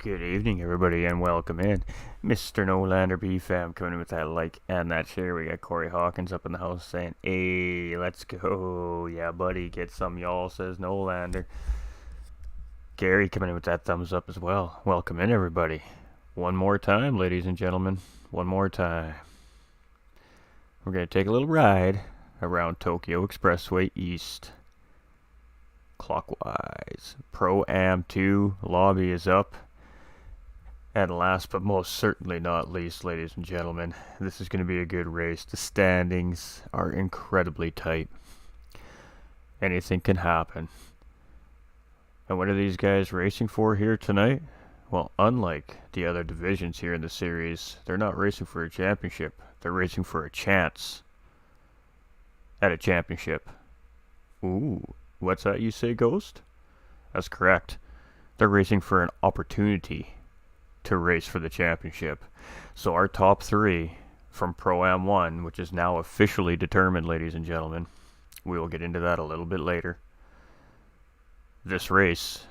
Good evening, everybody, and welcome in. Mr. Nolander B-Fam coming in with that like and that share. We got Corey Hawkins up in the house saying, hey, let's go. Yeah, buddy, get some, y'all, says Nolander. Gary coming in with that thumbs up as well. Welcome in, everybody. One more time, ladies and gentlemen. One more time. We're going to take a little ride around Tokyo Expressway East. Clockwise. Pro-Am 2 lobby is up. And last but most certainly not least, ladies and gentlemen, this is going to be a good race. The standings are incredibly tight. Anything can happen. And what are these guys racing for here tonight? Well, unlike the other divisions here in the series, they're not racing for a championship. They're racing for a chance at a championship. Ooh, what's that you say, Ghost? That's correct. They're racing for an opportunity to race for the championship. So our top three from Pro-Am 1, which is now officially determined, ladies and gentlemen. We will get into that a little bit later. This race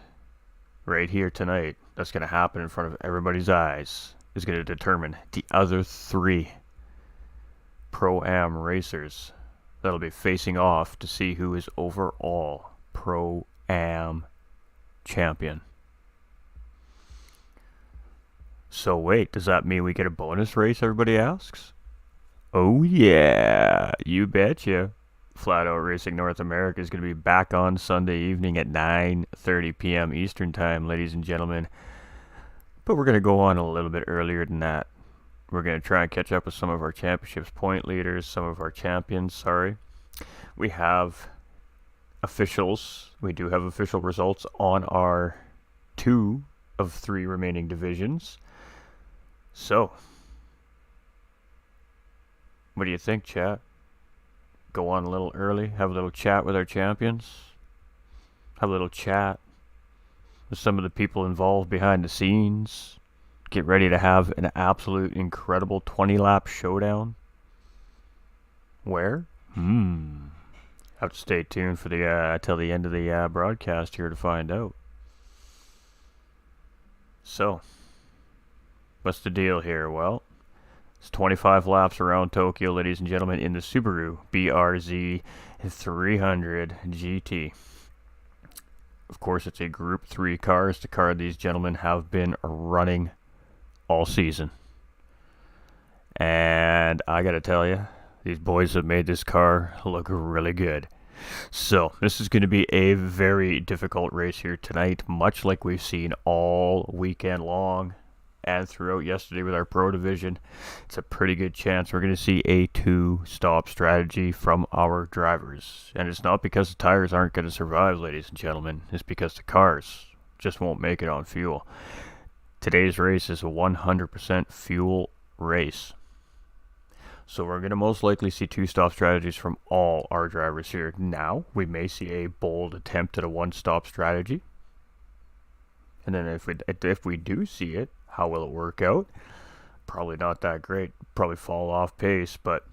right here tonight, that's going to happen in front of everybody's eyes, is going to determine the other three Pro-Am racers that'll be facing off to see who is overall Pro-Am champion. So wait, does that mean we get a bonus race, everybody asks? Oh yeah, you betcha. Flat Out Racing North America is going to be back on Sunday evening at 9:30 p.m. Eastern Time, ladies and gentlemen. But we're going to go on a little bit earlier than that. We're going to try and catch up with some of our championships point leaders, some of our champions, sorry. We have officials. We do have official results on our 2 of 3 remaining divisions. So, what do you think, chat? Go on a little early, have a little chat with our champions, have a little chat with some of the people involved behind the scenes, get ready to have an absolute incredible 20-lap showdown. Where? Have to stay tuned for the till the end of the broadcast here to find out. So, what's the deal here? Well, it's 25 laps around Tokyo, ladies and gentlemen, in the Subaru BRZ 300 GT. Of course, it's a Group 3 car. It's the car these gentlemen have been running all season. And I gotta tell you, these boys have made this car look really good. So, this is going to be a very difficult race here tonight, much like we've seen all weekend long and throughout yesterday with our Pro Division. It's a pretty good chance we're going to see a 2-stop strategy from our drivers. And it's not because the tires aren't going to survive, ladies and gentlemen. It's because the cars just won't make it on fuel. Today's race is a 100% fuel race. So we're going to most likely see 2-stop strategies from all our drivers here. Now, we may see a bold attempt at a 1-stop strategy. And then if we do see it, how will it work out? Probably not that great. Probably fall off pace, but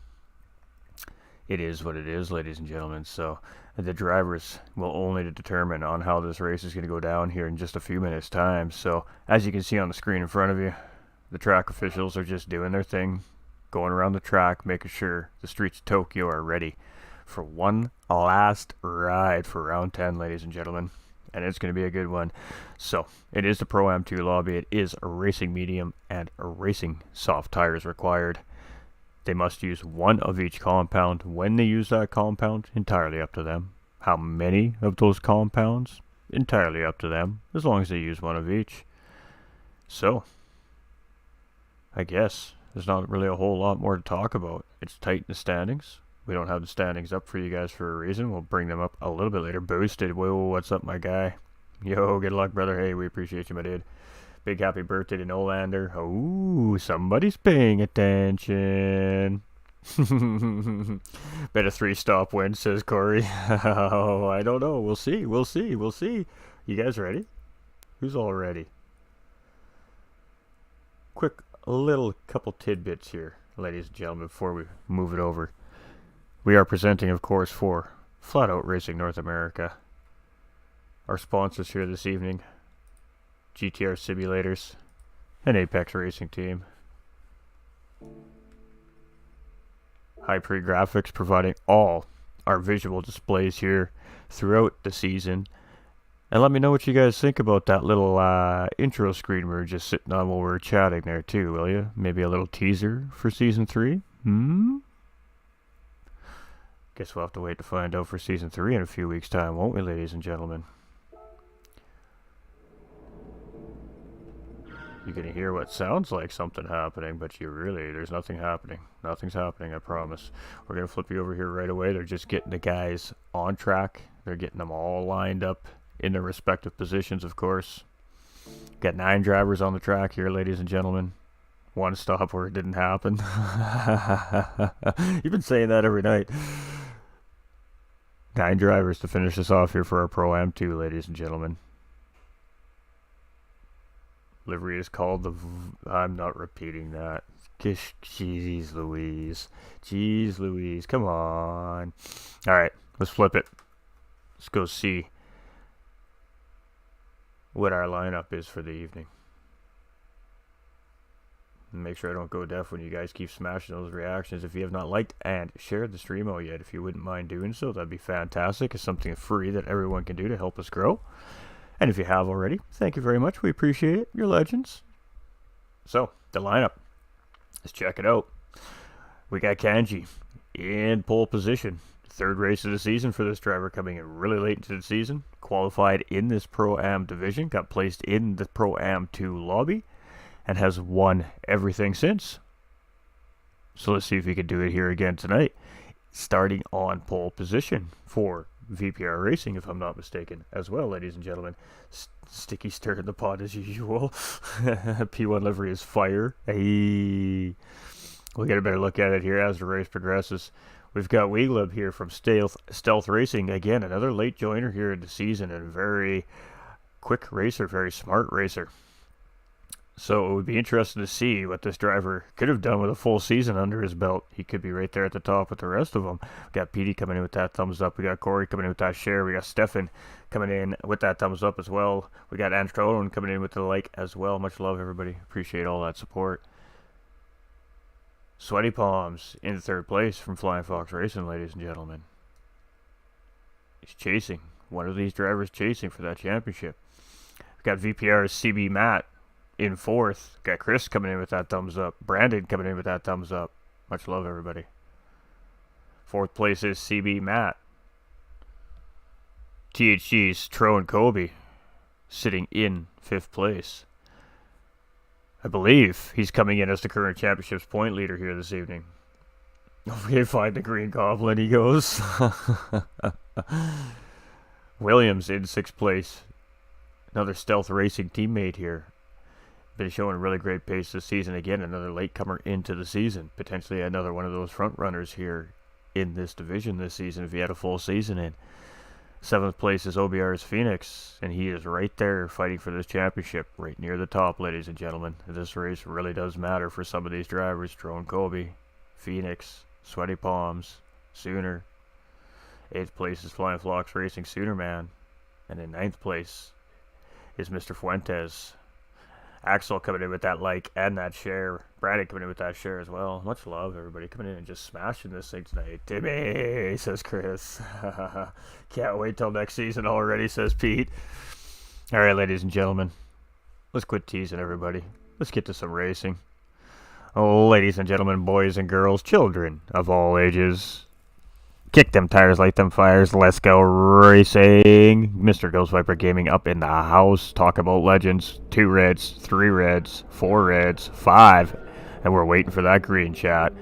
it is what it is, ladies and gentlemen. So the drivers will only determine on how this race is going to go down here in just a few minutes' time. So as you can see on the screen in front of you, the track officials are just doing their thing, going around the track, making sure the streets of Tokyo are ready for one last ride for round 10, ladies and gentlemen. And it's going to be a good one. So, it is the Pro-Am 2 lobby. It is a racing medium and a racing soft tires required. They must use one of each compound. When they use that compound, entirely up to them. How many of those compounds? Entirely up to them, as long as they use one of each. So, I guess there's not really a whole lot more to talk about. It's tight in the standings. We don't have the standings up for you guys for a reason. We'll bring them up a little bit later. Boosted. Whoa, what's up, my guy? Yo, good luck, brother. Hey, we appreciate you, my dude. Big happy birthday to Nolander. Ooh, somebody's paying attention. Bet a 3-stop win, says Corey. Oh, I don't know. We'll see. We'll see. We'll see. You guys ready? Who's all ready? Quick little couple tidbits here, ladies and gentlemen, before we move it over. We are presenting, of course, for Flat Out Racing North America. Our sponsors here this evening, GTR simulators, and Apex Racing Team. High-pre graphics providing all our visual displays here throughout the season. And let me know what you guys think about that little intro screen we were just sitting on while we were chatting there too, will you? Maybe a little teaser for Season 3? Guess we'll have to wait to find out for Season 3 in a few weeks' time, won't we, ladies and gentlemen? You're going to hear what sounds like something happening, but there's nothing happening. Nothing's happening, I promise. We're going to flip you over here right away. They're just getting the guys on track. They're getting them all lined up in their respective positions, of course. Got 9 drivers on the track here, ladies and gentlemen. One stop where it didn't happen. You've been saying that every night. 9 drivers to finish us off here for our Pro-Am 2, ladies and gentlemen. Livery is called the... I'm not repeating that. Jeez Louise. Jeez Louise. Come on. Alright, let's flip it. Let's go see what our lineup is for the evening. Make sure I don't go deaf when you guys keep smashing those reactions. If you have not liked and shared the stream yet, if you wouldn't mind doing so, that'd be fantastic. It's something free that everyone can do to help us grow. And if you have already, thank you very much. We appreciate it. You're legends. So, the lineup. Let's check it out. We got Kanji in pole position. 3rd race of the season for this driver, coming in really late into the season. Qualified in this Pro-Am division. Got placed in the Pro-Am 2 lobby. And has won everything since. So let's see if he can do it here again tonight. Starting on pole position for VPR Racing, if I'm not mistaken, as well, ladies and gentlemen. Sticky stir in the pot as usual. P1 livery is fire. Hey. We'll get a better look at it here as the race progresses. We've got Weeglub here from Stealth Racing. Again, another late joiner here in the season, and a very quick racer, very smart racer. So it would be interesting to see what this driver could have done with a full season under his belt. He could be right there at the top with the rest of them. We got Petey coming in with that thumbs up. We got Corey coming in with that share. We got Stefan coming in with that thumbs up as well. We got Anstrodon coming in with the like as well. Much love, everybody. Appreciate all that support. Sweaty Palms in 3rd place from Flying Fox Racing, ladies and gentlemen. He's chasing. One of these drivers chasing for that championship. We got VPR's CB Matt in 4th. Got Chris coming in with that thumbs up. Brandon coming in with that thumbs up. Much love, everybody. 4th place is CB Matt. THG's Tro and Kobe sitting in 5th place. I believe he's coming in as the current championship's point leader here this evening. We find the green goblin, he goes. Williams in 6th place. Another Stealth Racing teammate here. Been showing really great pace this season. Again, another latecomer into the season. Potentially another one of those front runners here in this division this season if he had a full season in. 7th place is OBR's Phoenix, and he is right there fighting for this championship, right near the top, ladies and gentlemen. This race really does matter for some of these drivers. Drone Kobe, Phoenix, Sweaty Palms, Sooner. 8th place is Flying Fox Racing Sooner Man. And in 9th place is Mr. Fuentes. Axel coming in with that like and that share. Brandon coming in with that share as well. Much love, everybody. Coming in and just smashing this thing tonight. Timmy, says Chris. Can't wait till next season already, says Pete. All right, ladies and gentlemen. Let's quit teasing everybody. Let's get to some racing. Oh, ladies and gentlemen, boys and girls, children of all ages. Kick them tires, light them fires, let's go racing. Mr. Ghost Viper Gaming up in the house. Talk about legends. 2 reds, 3 reds, 4 reds, 5. And we're waiting for that green, chat.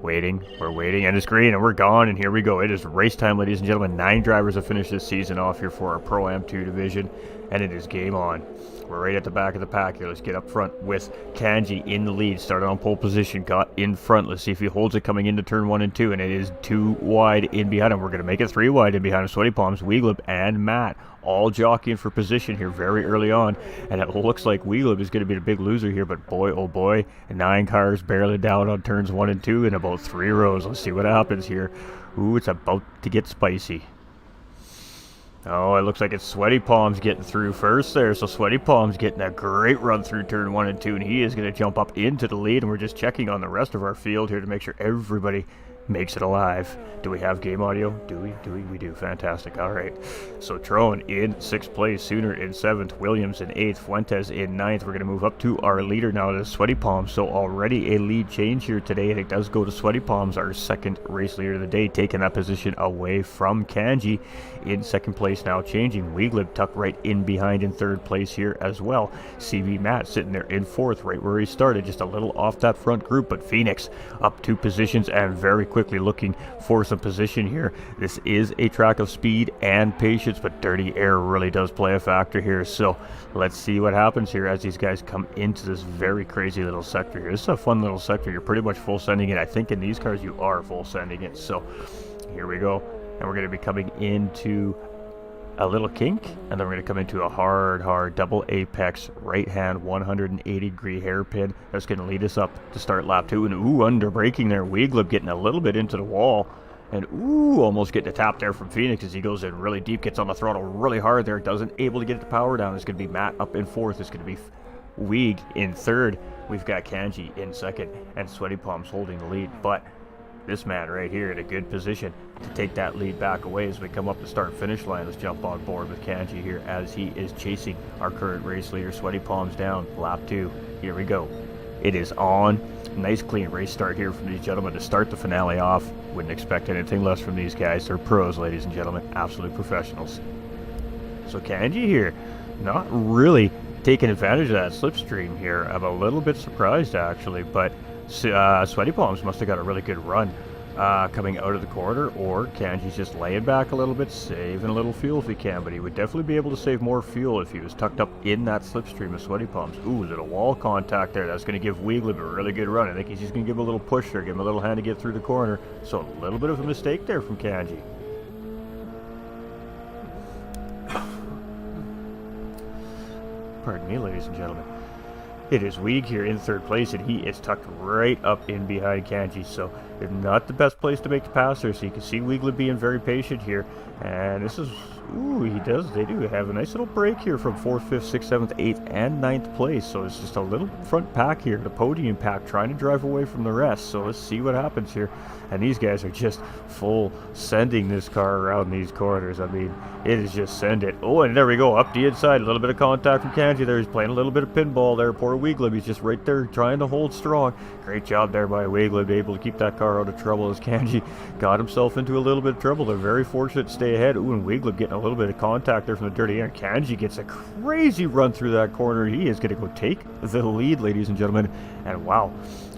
Waiting, we're waiting, and it's green, and we're gone, and here we go. It is race time, ladies and gentlemen. 9 drivers have finished this season off here for our Pro-Am 2 division, and it is game on. We're right at the back of the pack here. Let's get up front with Kanji in the lead. Started on pole position, got in front. Let's see if he holds it coming into turn 1 and 2, and it is 2 wide in behind him. We're going to make it 3 wide in behind him. Sweaty Palms, Weeglib, and Matt all jockeying for position here very early on, and it looks like Weeglib is going to be the big loser here, but boy, oh boy, 9 cars barely down on turns 1 and 2 in about 3 rows. Let's see what happens here. Ooh, it's about to get spicy. Oh, it looks like it's Sweaty Palms getting through first there. So Sweaty Palms getting a great run through turn 1 and 2, and he is going to jump up into the lead. And we're just checking on the rest of our field here to make sure everybody makes it alive. Do we have game audio? Do we? We do. Fantastic. All right. So Trone in 6th place, Sooner in 7th, Williams in 8th, Fuentes in 9th. We're going to move up to our leader now, to Sweaty Palms. So already a lead change here today, and it does go to Sweaty Palms, our 2nd race leader of the day, taking that position away from Kanji in 2nd place now, changing. Weeglib tucked right in behind in 3rd place here as well. CV Matt sitting there in 4th, right where he started, just a little off that front group, but Phoenix up 2 positions and very quickly looking for some position here. This is a track of speed and patience, but dirty air really does play a factor here. So let's see what happens here as these guys come into this very crazy little sector here. This is a fun little sector. You're pretty much full sending it. I think in these cars you are full sending it. So here we go. And we're going to be coming into a little kink, and then we're going to come into a hard double apex right hand 180 degree hairpin that's going to lead us up to start lap 2. And ooh, under braking there, Weeglib getting a little bit into the wall, and ooh, almost getting a tap there from Phoenix as he goes in really deep, gets on the throttle really hard there, doesn't able to get the power down. It's going to be Matt up in 4th, it's going to be Weeg in 3rd, we've got Kanji in 2nd, and Sweaty Palms holding the lead. But this man right here in a good position to take that lead back away as we come up the start finish line. Let's jump on board with Kanji here as he is chasing our current race leader, Sweaty Palms, down lap 2. Here we go. It is on. Nice clean race start here from these gentlemen to start the finale off. Wouldn't expect anything less from these guys. They're pros, ladies and gentlemen, absolute professionals. So Kanji here, not really taking advantage of that slipstream here. I'm a little bit surprised actually, but Sweaty Palms must have got a really good run coming out of the corner, or Kanji's just laying back a little bit, saving a little fuel if he can, but he would definitely be able to save more fuel if he was tucked up in that slipstream of Sweaty Palms. Ooh, little wall contact there. That's going to give Weeglib a really good run. I think he's just going to give him a little push there, give him a little hand to get through the corner. So a little bit of a mistake there from Kanji. Pardon me, ladies and gentlemen. It is Weeg here in 3rd place, and he is tucked right up in behind Kanji, so not the best place to make the pass there. So you can see Weeglib being very patient here, and this is, ooh, they do have a nice little break here from 4th, 5th, 6th, 7th, 8th, and 9th place. So it's just a little front pack here, the podium pack, trying to drive away from the rest. So let's see what happens here. And these guys are just full sending this car around these corners. I mean, it is just send it. Oh, and there we go, up the inside. A little bit of contact from Kanji there. He's playing a little bit of pinball there. Poor Weeglib, he's just right there trying to hold strong. Great job there by Weeglib, able to keep that car out of trouble as Kanji got himself into a little bit of trouble. They're very fortunate to stay ahead. Ooh, and Weeglib getting a little bit of contact there from the dirty air. Kanji gets a crazy run through that corner. He is going to go take the lead, ladies and gentlemen. And wow,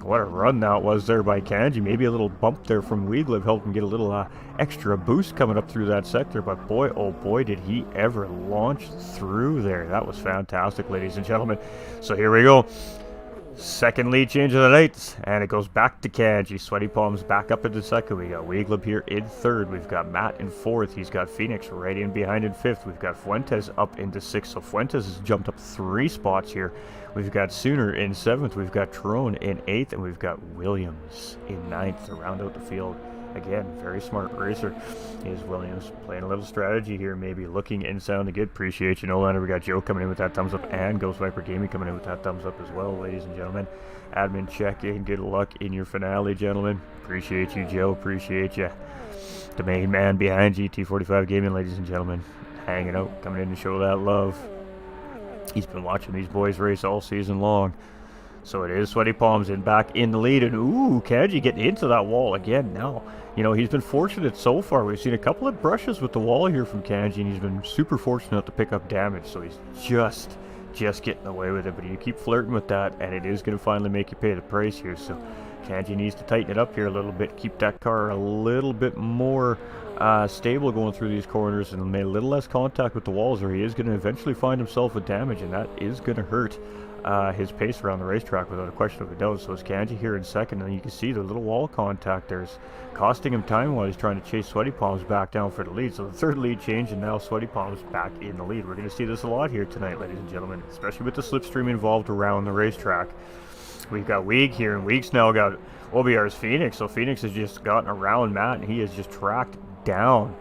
what a run that was there by Kanji. Maybe a little bump there from Weeglib helped him get a little extra boost coming up through that sector. But boy, oh boy, did he ever launch through there. That was fantastic, ladies and gentlemen. So here we go. 2nd lead change of the night, and it goes back to Kanji. Sweaty Palms back up into 2nd. We got Weeglib here in 3rd. We've got Matt in 4th. He's got Phoenix right in behind in 5th. We've got Fuentes up into 6th. So Fuentes has jumped up 3 spots here. We've got Sooner in 7th. We've got Trone in 8th, and we've got Williams in 9th to round out the field. Again, very smart racer is Williams, playing a little strategy here, maybe looking and sounding good. Appreciate you, Nolander. We got Joe coming in with that thumbs up, and Ghost Viper Gaming coming in with that thumbs up as well, ladies and gentlemen. Admin check in, good luck in your finale, gentlemen. Appreciate you, Joe. Appreciate you. The main man behind GT45 Gaming, ladies and gentlemen, hanging out, coming in to show that love. He's been watching these boys race all season long. So it is Sweaty Palms in back in the lead, and ooh, Kanji getting into that wall again now. You know, he's been fortunate so far. We've seen a couple of brushes with the wall here from Kanji, and he's been super fortunate to pick up damage, so he's just getting away with it. But you keep flirting with that, and it is going to finally make you pay the price here. So Kanji needs to tighten it up here a little bit, keep that car a little bit more stable going through these corners, and made a little less contact with the walls, or he is going to eventually find himself with damage, and that is going to hurt his pace around the racetrack without a question of a doubt. So it's Kanji here in 2nd, and you can see the little wall contact there's costing him time while he's trying to chase Sweaty Palms back down for the lead. So the 3rd lead change, and now Sweaty Palms back in the lead. We're going to see this a lot here tonight, ladies and gentlemen, especially with the slipstream involved around the racetrack. We've got Weeg here, and Weeg's now got OBR's Phoenix. So Phoenix has just gotten around Matt, and he has just tracked down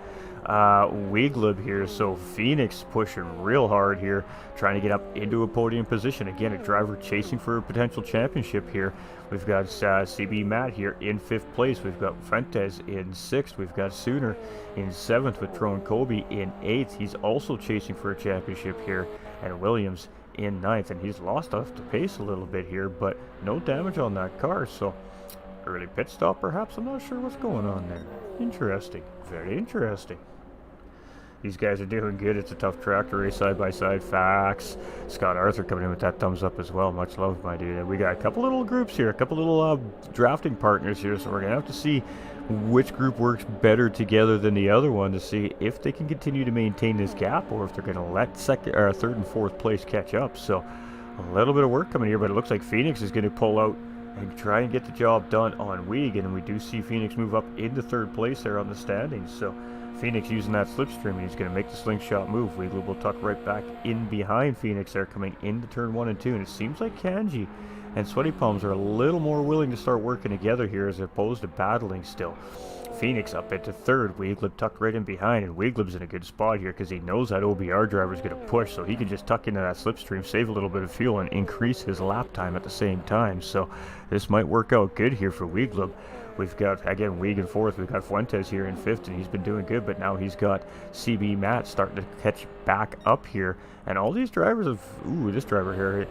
Weglib here. So Phoenix pushing real hard here, trying to get up into a podium position. Again, a driver chasing for a potential championship here. We've got CB Matt here in 5th place. We've got Fuentes in 6th. We've got Sooner in 7th with Tron Kobe in 8th. He's also chasing for a championship here. And Williams in 9th. And he's lost off the pace a little bit here, but no damage on that car. So early pit stop perhaps. I'm not sure what's going on there. Interesting. Very interesting. These guys are doing good. It's a tough track to race side by side. Facts. Scott Arthur coming in with that thumbs up as well. Much love, my dude. And we got a couple little groups here, a couple little drafting partners here. So we're gonna have to see which group works better together than the other one to see if they can continue to maintain this gap or if they're gonna let 3rd and 4th place catch up. So a little bit of work coming here, but it looks like Phoenix is gonna pull out and try and get the job done on Weeg, and we do see Phoenix move up into 3rd place there on the standings. So Phoenix using that slipstream, and he's going to make the slingshot move. Weeglib will tuck right back in behind Phoenix there, coming into turn 1 and 2, and it seems like Kanji and Sweaty Palms are a little more willing to start working together here as opposed to battling still. Phoenix up into 3rd, Weeglib tucked right in behind, and Weeglib's in a good spot here because he knows that OBR driver is going to push, so he can just tuck into that slipstream, save a little bit of fuel, and increase his lap time at the same time. So this might work out good here for Weeglib. We've got, again, Weeg in 4th. We've got Fuentes here in 5th, and he's been doing good, but now he's got CB Matt starting to catch back up here. And all these drivers have, this driver here,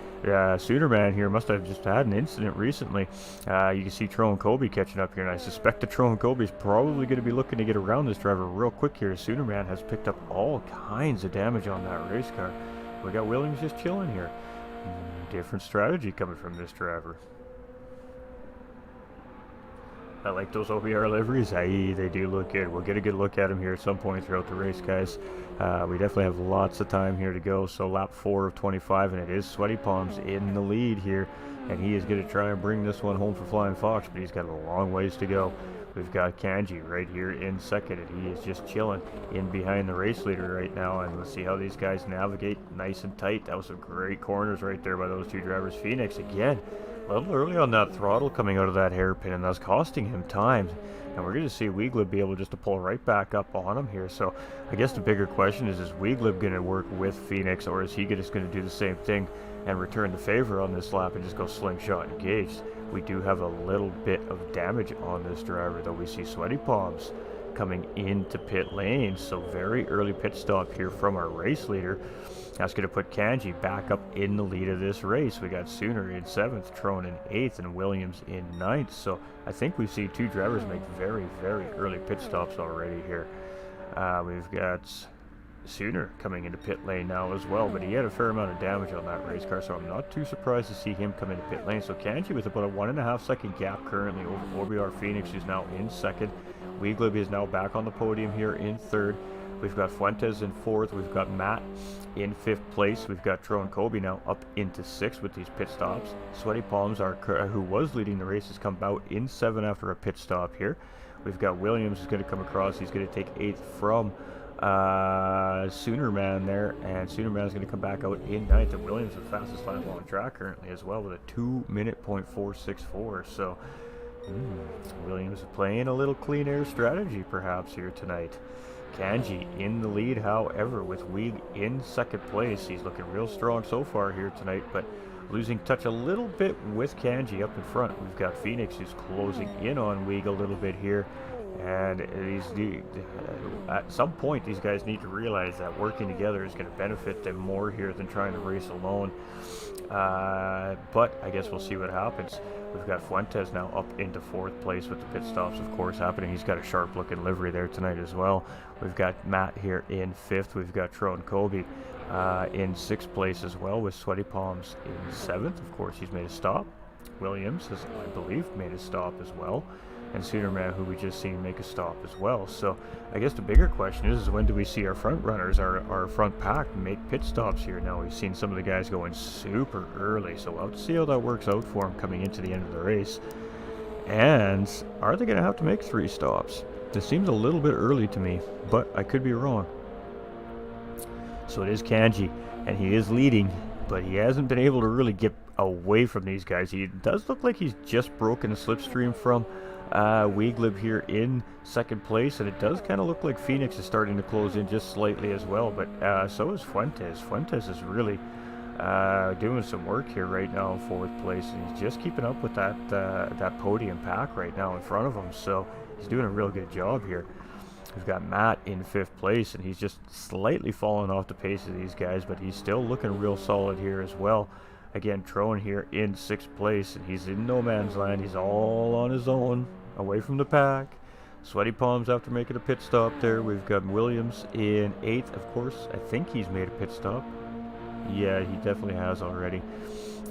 Soonerman here, must have just had an incident recently. You can see Tron Kobe catching up here, and I suspect that Tron Kobe is probably going to be looking to get around this driver real quick here. Soonerman has picked up all kinds of damage on that race car. We got Williams just chilling here. Different strategy coming from this driver. I like those OBR liveries. They do look good. We'll get a good look at them here at some point throughout the race, guys. We definitely have lots of time here to go. So lap 4 of 25, and it is Sweaty Palms in the lead here. And he is going to try and bring this one home for Flying Fox, but he's got a long ways to go. We've got Kanji right here in 2nd, and he is just chilling in behind the race leader right now. And let's see how these guys navigate nice and tight. That was some great corners right there by those two drivers. Phoenix, again, a little early on that throttle coming out of that hairpin, and that's costing him time. And we're going to see Weeglib be able just to pull right back up on him here. So I guess the bigger question is Weeglib going to work with Phoenix, or is he just going to do the same thing and return the favor on this lap and just go slingshot engaged? We do have a little bit of damage on this driver, though. We see Sweaty Palms coming into pit lane, so very early pit stop here from our race leader. That's going to put Kanji back up in the lead of this race. We got Sooner in 7th, Tron in 8th, and Williams in 9th. So I think we've seen two drivers make very, very early pit stops already here. We've got Sooner coming into pit lane now as well, but he had a fair amount of damage on that race car, so I'm not too surprised to see him come into pit lane. So Kanji with about a 1.5 second gap currently over OBR Phoenix, who's now in 2nd. Weeglib is now back on the podium here in 3rd. We've got Fuentes in 4th. We've got Matt in 5th place. We've got Tron Kobe now up into 6th with these pit stops. Sweaty Palms, who was leading the race, has come out in 7th after a pit stop here. We've got Williams who's going to come across. He's going to take 8th from Soonerman there, and Soonerman is going to come back out in 9th. And Williams is the fastest lap on the track currently as well with a 2-minute .464. So Williams is playing a little clean air strategy perhaps here tonight. Kanji in the lead, however, with Weeg in 2nd place. He's looking real strong so far here tonight, but losing touch a little bit with Kanji up in front. We've got Phoenix who's closing in on Weeg a little bit here. And at some point, these guys need to realize that working together is going to benefit them more here than trying to race alone. But I guess we'll see what happens. We've got Fuentes now up into 4th place with the pit stops, of course, happening. He's got a sharp-looking livery there tonight as well. We've got Matt here in 5th. We've got Tron Kobe in 6th place as well, with Sweaty Palms in 7th. Of course, he's made a stop. Williams has, I believe, made a stop as well. And Soonerman, who we just seen make a stop as well. So I guess the bigger question is when do we see our front runners, our front pack, make pit stops here? Now we've seen some of the guys going super early, so we'll have to see how that works out for them coming into the end of the race. And are they going to have to make 3 stops? This seems a little bit early to me, but I could be wrong. So it is Kanji, and he is leading, but he hasn't been able to really get away from these guys. He does look like he's just broken the slipstream from Weeglib here in second place, and it does kind of look like Phoenix is starting to close in just slightly as well, but so is Fuentes. Fuentes is really doing some work here right now in fourth place, and he's just keeping up with that podium pack right now in front of him, so he's doing a real good job here. We've got Matt in fifth place, and he's just slightly falling off the pace of these guys, but he's still looking real solid here as well. Again, Trone here in sixth place, and he's in no man's land. He's all on his own, away from the pack. Sweaty palms after making a pit stop there. We've got Williams in eighth, of course. I think he's made a pit stop. Yeah, he definitely has already.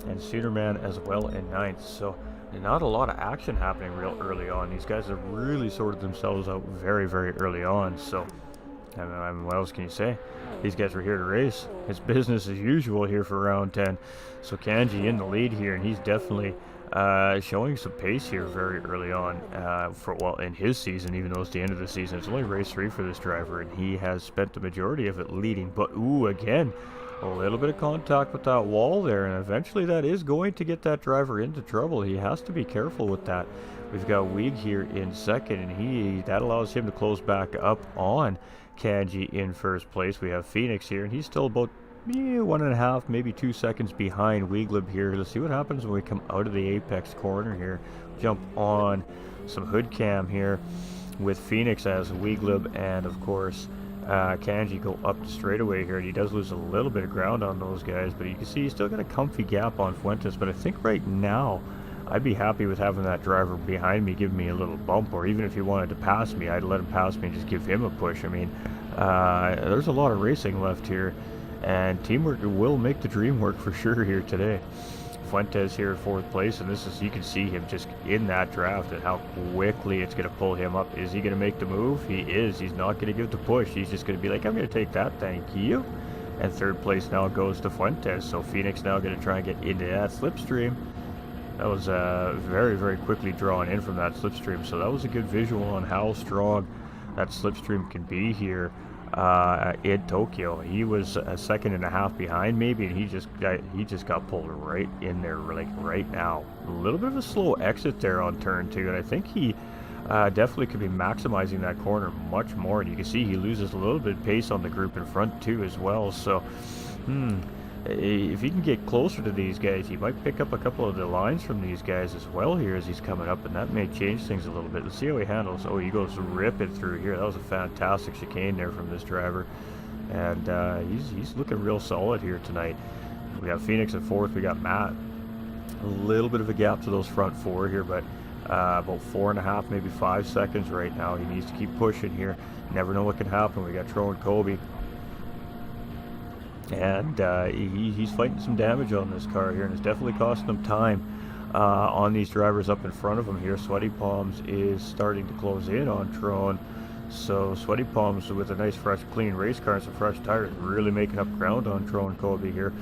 And Cedarman as well in ninth. So not a lot of action happening real early on. These guys have really sorted themselves out very, very early on. So, I mean, what else can you say? These guys were here to race. It's business as usual here for round 10. So Kanji in the lead here, and he's definitely showing some pace here very early on in his season, even though it's the end of the season. It's only race 3 for this driver, and he has spent the majority of it leading. But, ooh, again, a little bit of contact with that wall there, and eventually that is going to get that driver into trouble. He has to be careful with that. We've got Weeg here in second, and that allows him to close back up on Kanji in first place. We have Phoenix here, and he's still about 1.5, maybe 2 seconds behind Weeglib here. Let's see what happens when we come out of the apex corner here. Jump on some hood cam here with Phoenix as Weeglib, and of course Kanji go up the straightaway here, and he does lose a little bit of ground on those guys, but you can see he's still got a comfy gap on Fuentes. But I think right now I'd be happy with having that driver behind me giving me a little bump, or even if he wanted to pass me, I'd let him pass me and just give him a push. I mean, there's a lot of racing left here, and teamwork will make the dream work for sure here today. Fuentes here in fourth place, and you can see him just in that draft and how quickly it's going to pull him up. Is he going to make the move? He is. He's not going to give the push. He's just going to be like, I'm going to take that, thank you. And third place now goes to Fuentes, so Phoenix now going to try and get into that slipstream. That was very, very quickly drawn in from that slipstream, so that was a good visual on how strong that slipstream can be here in Tokyo. He was a second and a half behind maybe, and he just got pulled right in there, like right now. A little bit of a slow exit there on turn 2, and I think he definitely could be maximizing that corner much more, and you can see he loses a little bit of pace on the group in front too as well. So if he can get closer to these guys, he might pick up a couple of the lines from these guys as well here as he's coming up, and that may change things a little bit. Let's see how he handles. Oh, he goes ripping through here. That was a fantastic chicane there from this driver, and he's looking real solid here tonight. We got Phoenix at fourth. We got Matt. A little bit of a gap to those front four here, but about 4.5, maybe 5 seconds right now. He needs to keep pushing here. Never know what can happen. We got Tro and Kobe. And he's fighting some damage on this car here, and it's definitely costing him time on these drivers up in front of him here. Sweaty Palms is starting to close in on Tron, so Sweaty Palms with a nice fresh clean race car and some fresh tires really making up ground on Tron Kobe here.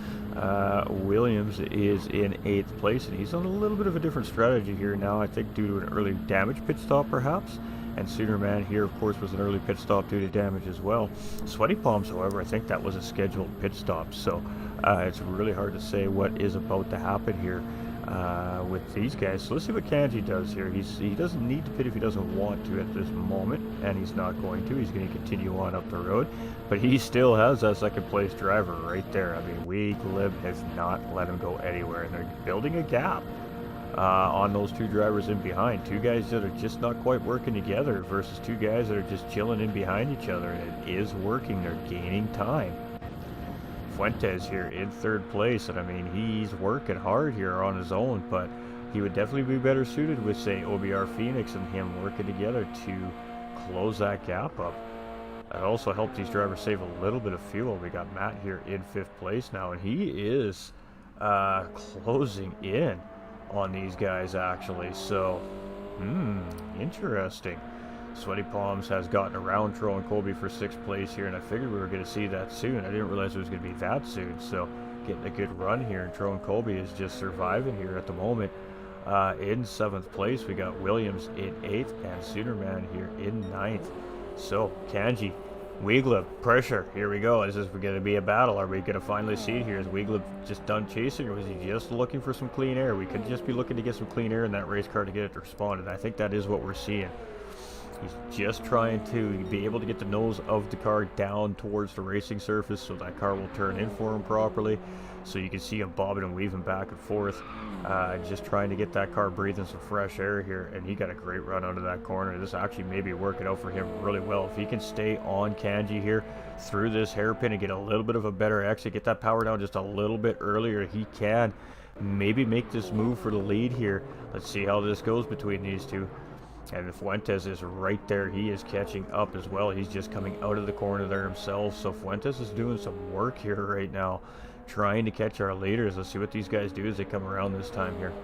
Williams is in 8th place, and he's on a little bit of a different strategy here now, I think due to an early damage pit stop perhaps. And Cedarman here, of course, was an early pit stop due to damage as well. Sweaty Palms, however, I think that was a scheduled pit stop, so it's really hard to say what is about to happen here with these guys. So let's see what Kanji does here. He doesn't need to pit if he doesn't want to at this moment, and he's not going to. He's going to continue on up the road, but he still has that second place driver right there. I mean, Weeglib has not let him go anywhere, and they're building a gap on those two drivers in behind. Two guys that are just not quite working together versus two guys that are just chilling in behind each other, and it is working. They're gaining time. Fuentes here in 3rd place, and I mean, he's working hard here on his own, but he would definitely be better suited with, say, OBR Phoenix and him working together to close that gap up. That also helped these drivers save a little bit of fuel. We got Matt here in 5th place now, and he is closing in on these guys actually, so interesting. Sweaty Palms has gotten around Tro and Colby for 6th place here, and I figured we were going to see that soon. I didn't realize it was going to be that soon, so getting a good run here, and Tro and Colby is just surviving here at the moment. In 7th place, we got Williams in 8th, and Cedarman here in 9th. So, Kanji Weeglip, pressure. Here we go. Is this going to be a battle? Are we going to finally see it here? Is Weeglip just done chasing, or was he just looking for some clean air? We could just be looking to get some clean air in that race car to get it to respond, and I think that is what we're seeing. He's just trying to be able to get the nose of the car down towards the racing surface so that car will turn in for him properly. So you can see him bobbing and weaving back and forth, just trying to get that car breathing some fresh air here. And he got a great run out of that corner. This actually may be working out for him really well. If he can stay on Kanji here through this hairpin and get a little bit of a better exit, get that power down just a little bit earlier, he can maybe make this move for the lead here. Let's see how this goes between these two. And Fuentes is right there. He is catching up as well. He's just coming out of the corner there himself. So Fuentes is doing some work here right now, trying to catch our leaders. Let's see what these guys do as they come around this time here.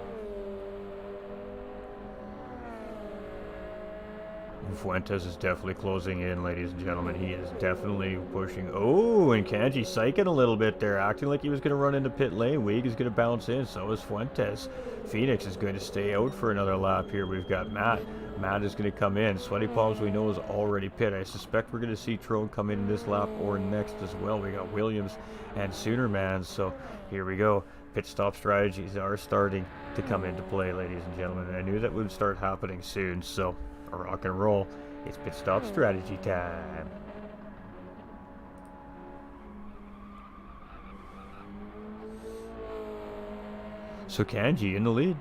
Fuentes is definitely closing in, ladies and gentlemen. He is definitely pushing. Oh, and Kanji psyching a little bit there, acting like he was going to run into pit lane. Weeg is going to bounce in. So is Fuentes. Phoenix is going to stay out for another lap here. We've got Matt. Matt is going to come in. Sweaty Palms, we know, is already pit. I suspect we're going to see Trone come in this lap or next as well. We got Williams and Soonerman. So here we go. Pit stop strategies are starting to come into play, ladies and gentlemen. And I knew that would start happening soon. So rock and roll. It's pit stop strategy time. So Kanji in the lead.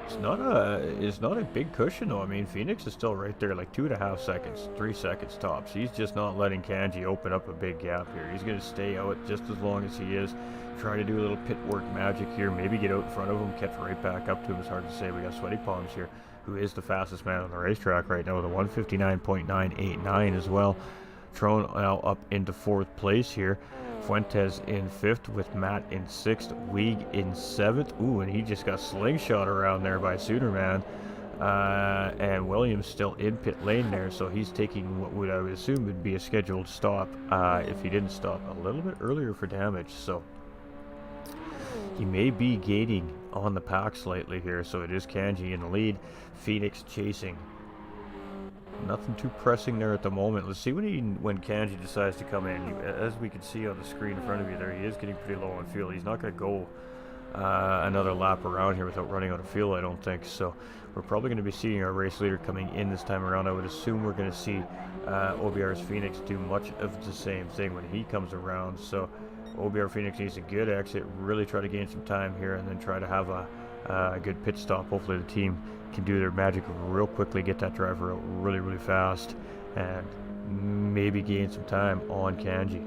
It's not a big cushion though. I mean, Phoenix is still right there, like 2.5 seconds, 3 seconds tops. He's just not letting Kanji open up a big gap here. He's going to stay out just as long as he is. Try to do a little pit work magic here. Maybe get out in front of him, catch right back up to him. It's hard to say. We got Sweaty Palms here, who is the fastest man on the racetrack right now with a 159.989 as well. Trone now up into 4th place here. Fuentes in 5th with Matt in 6th. Weeg in 7th. Ooh, and he just got slingshot around there by Soonerman. And Williams still in pit lane there, so he's taking what I would assume would be a scheduled stop if he didn't stop a little bit earlier for damage. So he may be gating on the pack slightly here, so it is Kanji in the lead. Phoenix chasing. Nothing too pressing there at the moment. Let's see when Kanji decides to come in. As we can see on the screen in front of you there, he is getting pretty low on fuel. He's not going to go another lap around here without running out of fuel, I don't think. So we're probably going to be seeing our race leader coming in this time around. I would assume we're going to see OBR's Phoenix do much of the same thing when he comes around. So OBR Phoenix needs a good exit, really try to gain some time here, and then try to have a good pit stop. Hopefully the team can do their magic real quickly, get that driver out really, really fast, and maybe gain some time on Kanji.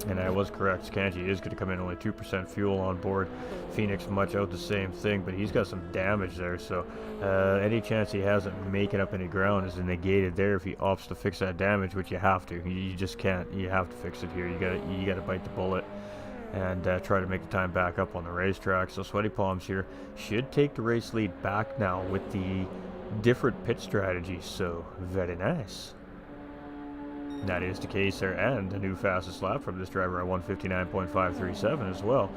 And I was correct. Kanji is going to come in only 2% fuel on board. Phoenix much out the same thing, but he's got some damage there, so any chance he has of making up any ground is negated there if he opts to fix that damage, which you have to. You just can't. You have to fix it here. You gotta bite the bullet and try to make the time back up on the racetrack. So Sweaty Palms here should take the race lead back now with the different pit strategy. So very nice. That is the case there, and the new fastest lap from this driver at 159.537 as well.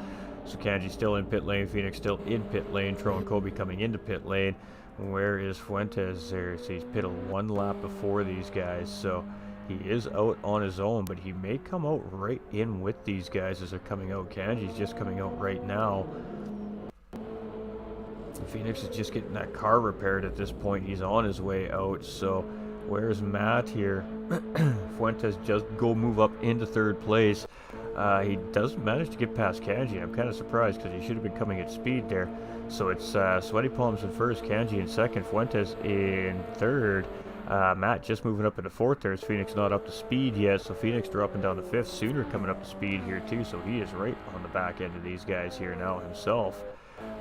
So Kanji still in pit lane, Phoenix still in pit lane, Trone Kobe coming into pit lane. Where is Fuentes there? So he's pitted 1 lap before these guys, so he is out on his own, but he may come out right in with these guys as they're coming out. Kanji's just coming out right now. Phoenix is just getting that car repaired at this point. He's on his way out, so where's Matt here? Fuentes just move up into 3rd place. He does manage to get past Kanji. I'm kind of surprised because he should have been coming at speed there. So it's Sweaty Palms in 1st, Kanji in 2nd, Fuentes in 3rd. Matt just moving up into 4th. There's Phoenix not up to speed yet, so Phoenix dropping down to 5th. Sooner coming up to speed here too, so he is right on the back end of these guys here now himself.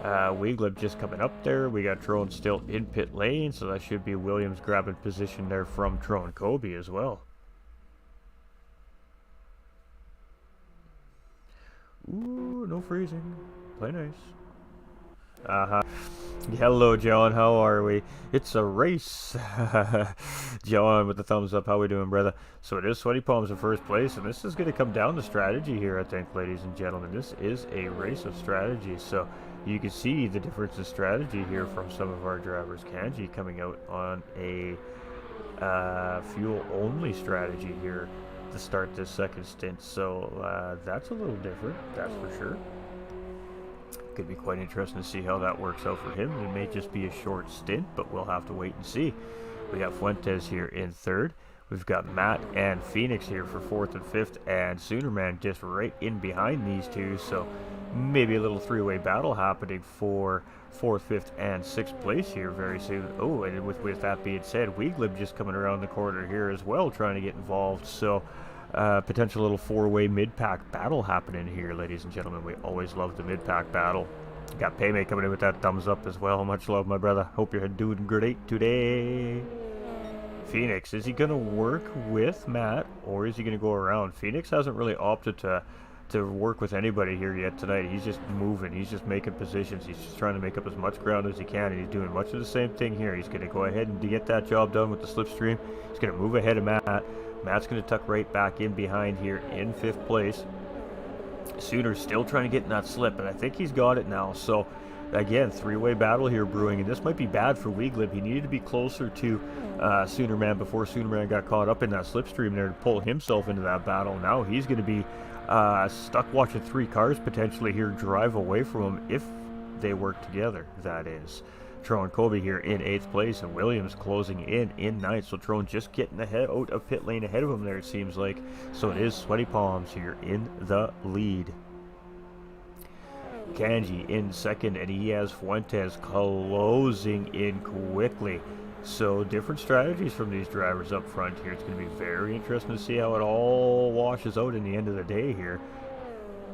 Weeglip just coming up there. We got Trone still in pit lane, so that should be Williams grabbing position there from Trone Kobe as well. Ooh, no freezing. Play nice. Hello, John. How are we? It's a race. John with the thumbs up. How we doing, brother? So it is Sweaty Palms in 1st place, and this is going to come down to strategy here, I think, ladies and gentlemen. This is a race of strategy, so you can see the difference in strategy here from some of our drivers. Kanji coming out on a fuel only strategy here to start this second stint. So that's a little different, that's for sure. Could be quite interesting to see how that works out for him. It may just be a short stint, but we'll have to wait and see. We got Fuentes here in third. We've got Matt and Phoenix here for fourth and fifth, and Soonerman just right in behind these two. So maybe a little three-way battle happening for fourth, fifth, and sixth place here very soon. Oh, and with that being said, Weeglib just coming around the corner here as well, trying to get involved. So potential little four-way mid-pack battle happening here, ladies and gentlemen. We always love the mid-pack battle. Got Paymate coming in with that thumbs up as well. Much love, my brother. Hope you're doing great today. Phoenix, is he going to work with Matt, or is he going to go around? Phoenix hasn't really opted to work with anybody here yet tonight. He's just moving. He's just making positions. He's just trying to make up as much ground as he can, and he's doing much of the same thing here. He's going to go ahead and get that job done with the slipstream. He's going to move ahead of Matt. Matt's going to tuck right back in behind here in fifth place. Sooner's still trying to get in that slip, and I think he's got it now. So again, three-way battle here brewing, and this might be bad for Weeglib. He needed to be closer to Soonerman before Soonerman got caught up in that slipstream there to pull himself into that battle. Now he's going to be stuck watching three cars potentially here drive away from him if they work together, that is. Tron Kobe here in 8th place, and Williams closing in 9th. So Tron just getting ahead out of pit lane ahead of him there, it seems like. So it is Sweaty Palms here in the lead. Kanji in second, and he has Fuentes closing in quickly. So different strategies from these drivers up front here. It's going to be very interesting to see how it all washes out in the end of the day here.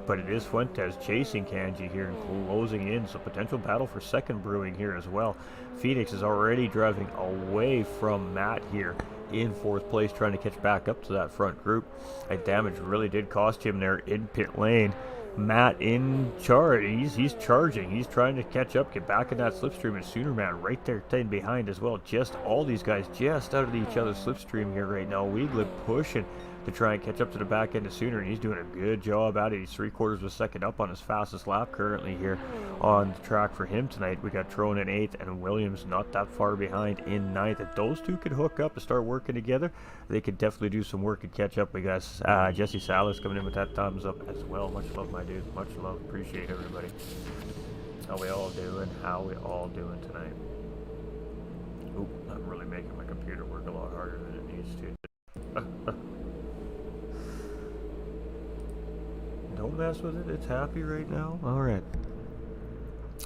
But it is Fuentes chasing Kanji here and closing in, so potential battle for second brewing here as well. Phoenix is already driving away from Matt here in 4th place, trying to catch back up to that front group. That damage really did cost him there in pit lane. Matt in charge. He's charging. He's trying to catch up, get back in that slipstream, and Soonerman right there 10 behind as well. Just all these guys just out of each other's slipstream here right now. Weeglib pushing to try and catch up to the back end of Sooner, and he's doing a good job at it. He's 3/4 of a second up on his fastest lap currently here on the track for him tonight. We got Trone in 8th and Williams not that far behind in 9th. If those two could hook up and start working together, they could definitely do some work and catch up. We got Jesse Salas coming in with that thumbs up as well. Much love, my dude. Much love. Appreciate everybody. How we all doing? How we all doing tonight? Oop, I'm really making my computer work a lot harder than it needs to. Don't mess with it. It's happy right now. All right.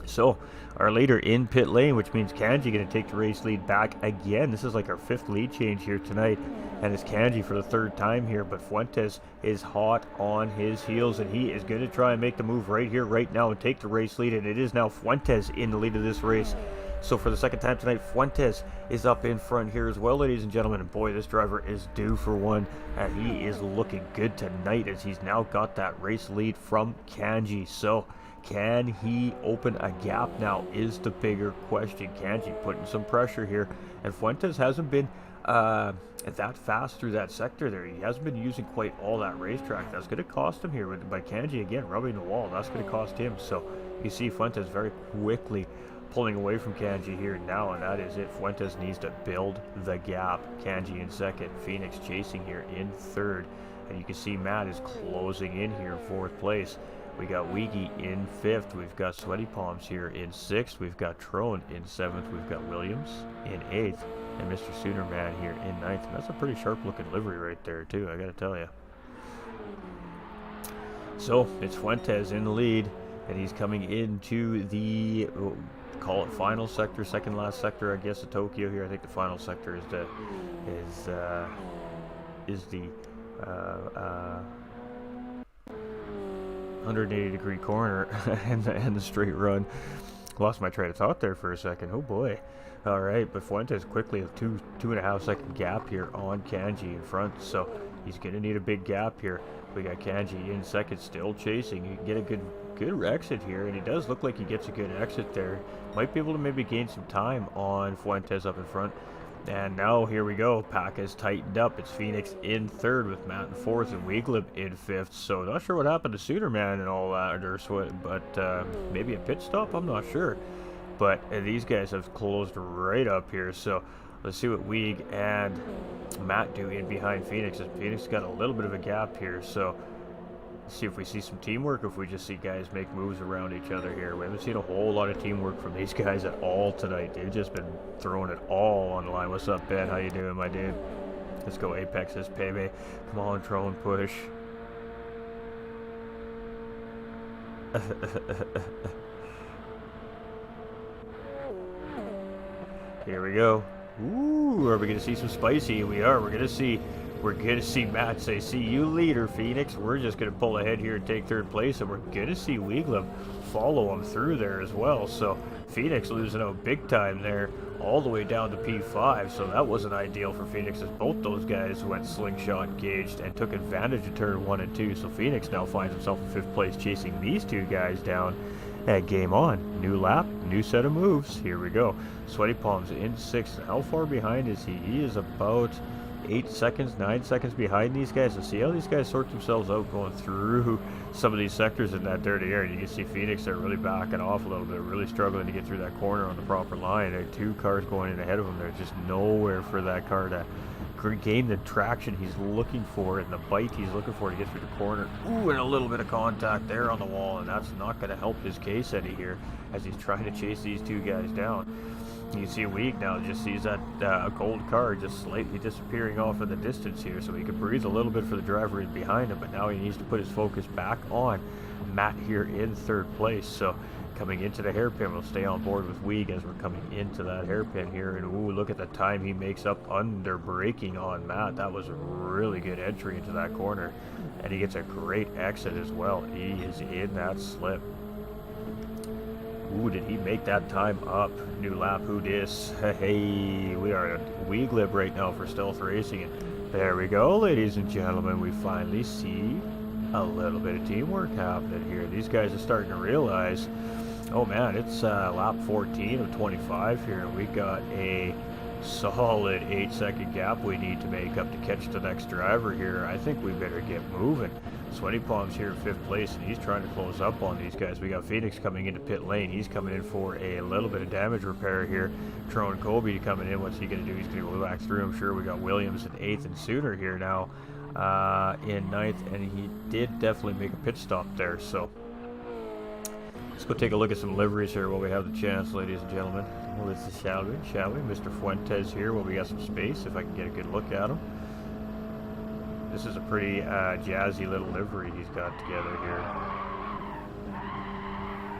So our leader in pit lane, which means Kanji going to take the race lead back again. This is like our 5th lead change here tonight, and it's Kanji for the 3rd time here. But Fuentes is hot on his heels, and he is going to try and make the move right here, right now, and take the race lead. And it is now Fuentes in the lead of this race. So for the 2nd time tonight, Fuentes is up in front here as well, ladies and gentlemen. And boy, this driver is due for one, and he is looking good tonight as he's now got that race lead from Kanji. So can he open a gap now is the bigger question. Kanji putting some pressure here, and Fuentes hasn't been that fast through that sector there. He hasn't been using quite all that racetrack. That's going to cost him here by Kanji again rubbing the wall. That's going to cost him. So you see Fuentes very quickly pulling away from Kanji here now, and that is it. Fuentes needs to build the gap. Kanji in 2nd, Phoenix chasing here in 3rd, and you can see Matt is closing in here in 4th place. We got Weegie in 5th, we've got Sweaty Palms here in 6th, we've got Trone in 7th, we've got Williams in 8th, and Mr. Soonerman here in 9th. And that's a pretty sharp looking livery right there too, I gotta tell you. So it's Fuentes in the lead, and he's coming into the call it final sector, second last sector, I guess, of Tokyo here. I think the final sector is the 180-degree corner and the straight run. Lost my train of thought there for a second. Oh boy. All right, but Fuentes quickly a 2.5 second gap here on Kanji in front, so he's gonna need a big gap here. We got Kanji in 2nd, still chasing. You can get a good exit here, and it does look like he gets a good exit there. Might be able to maybe gain some time on Fuentes up in front. And now here we go. Pack has tightened up. It's Phoenix in 3rd with Matt in 4th and Weeglib in 5th. So not sure what happened to Soonerman and all that, but maybe a pit stop. I'm not sure. But these guys have closed right up here. So Let's see what Weeg and Matt do in behind Phoenix. Phoenix got a little bit of a gap here, so let's see if we see some teamwork, or if we just see guys make moves around each other here. We haven't seen a whole lot of teamwork from these guys at all tonight. They've just been throwing it all on the line. What's up, Ben? How you doing, my dude? Let's go Apex this payday. Come on, Tron, push. Here we go. Ooh, are we gonna see some spicy? We are. We're gonna see Matt say, "See you later, Phoenix." We're just gonna pull ahead here and take third place, and we're gonna see Weegleb follow him through there as well. So Phoenix losing out big time there, all the way down to P5. So that wasn't ideal for Phoenix, as both those guys went slingshot engaged and took advantage of turn 1 and 2. So Phoenix now finds himself in 5th place, chasing these two guys down. At game on. New lap, new set of moves. Here we go. Sweaty Palms in 6th. How far behind is he? He is about 8 seconds, 9 seconds behind these guys. Let's see how these guys sort themselves out going through some of these sectors in that dirty area. You can see Phoenix there really backing off a little bit, really struggling to get through that corner on the proper line. There are 2 cars going in ahead of him. There's just nowhere for that car to gain the traction he's looking for and the bite he's looking for to get through the corner. Ooh, and a little bit of contact there on the wall, and that's not going to help his case any here as he's trying to chase these 2 guys down. You see Weeg now just sees that gold car just slightly disappearing off in the distance here, so he can breathe a little bit for the driver in behind him, but now he needs to put his focus back on Matt here in 3rd place. So coming into the hairpin, we'll stay on board with Weeg as we're coming into that hairpin here, and ooh, look at the time he makes up under braking on Matt. That was a really good entry into that corner, and he gets a great exit as well. He is in that slip. Ooh, did he make that time up? New lap, who dis? Hey, we are at Weeglib right now for Stealth Racing, and there we go, ladies and gentlemen. We finally see a little bit of teamwork happening here. These guys are starting to realize, oh man, it's lap 14 of 25 here, and we got a solid 8-second gap we need to make up to catch the next driver here. I think we better get moving. Sweaty Palms here in 5th place, and he's trying to close up on these guys. We got Phoenix coming into pit lane. He's coming in for a little bit of damage repair here. Tron Kobe coming in. What's he going to do? He's going to go back through, I'm sure. We got Williams in 8th and Sooner here now in 9th, and he did definitely make a pit stop there. So let's go take a look at some liveries here while we have the chance, ladies and gentlemen. Well, this is shall we? Mr. Fuentes here while we got some space, if I can get a good look at him. This is a pretty jazzy little livery he's got together here.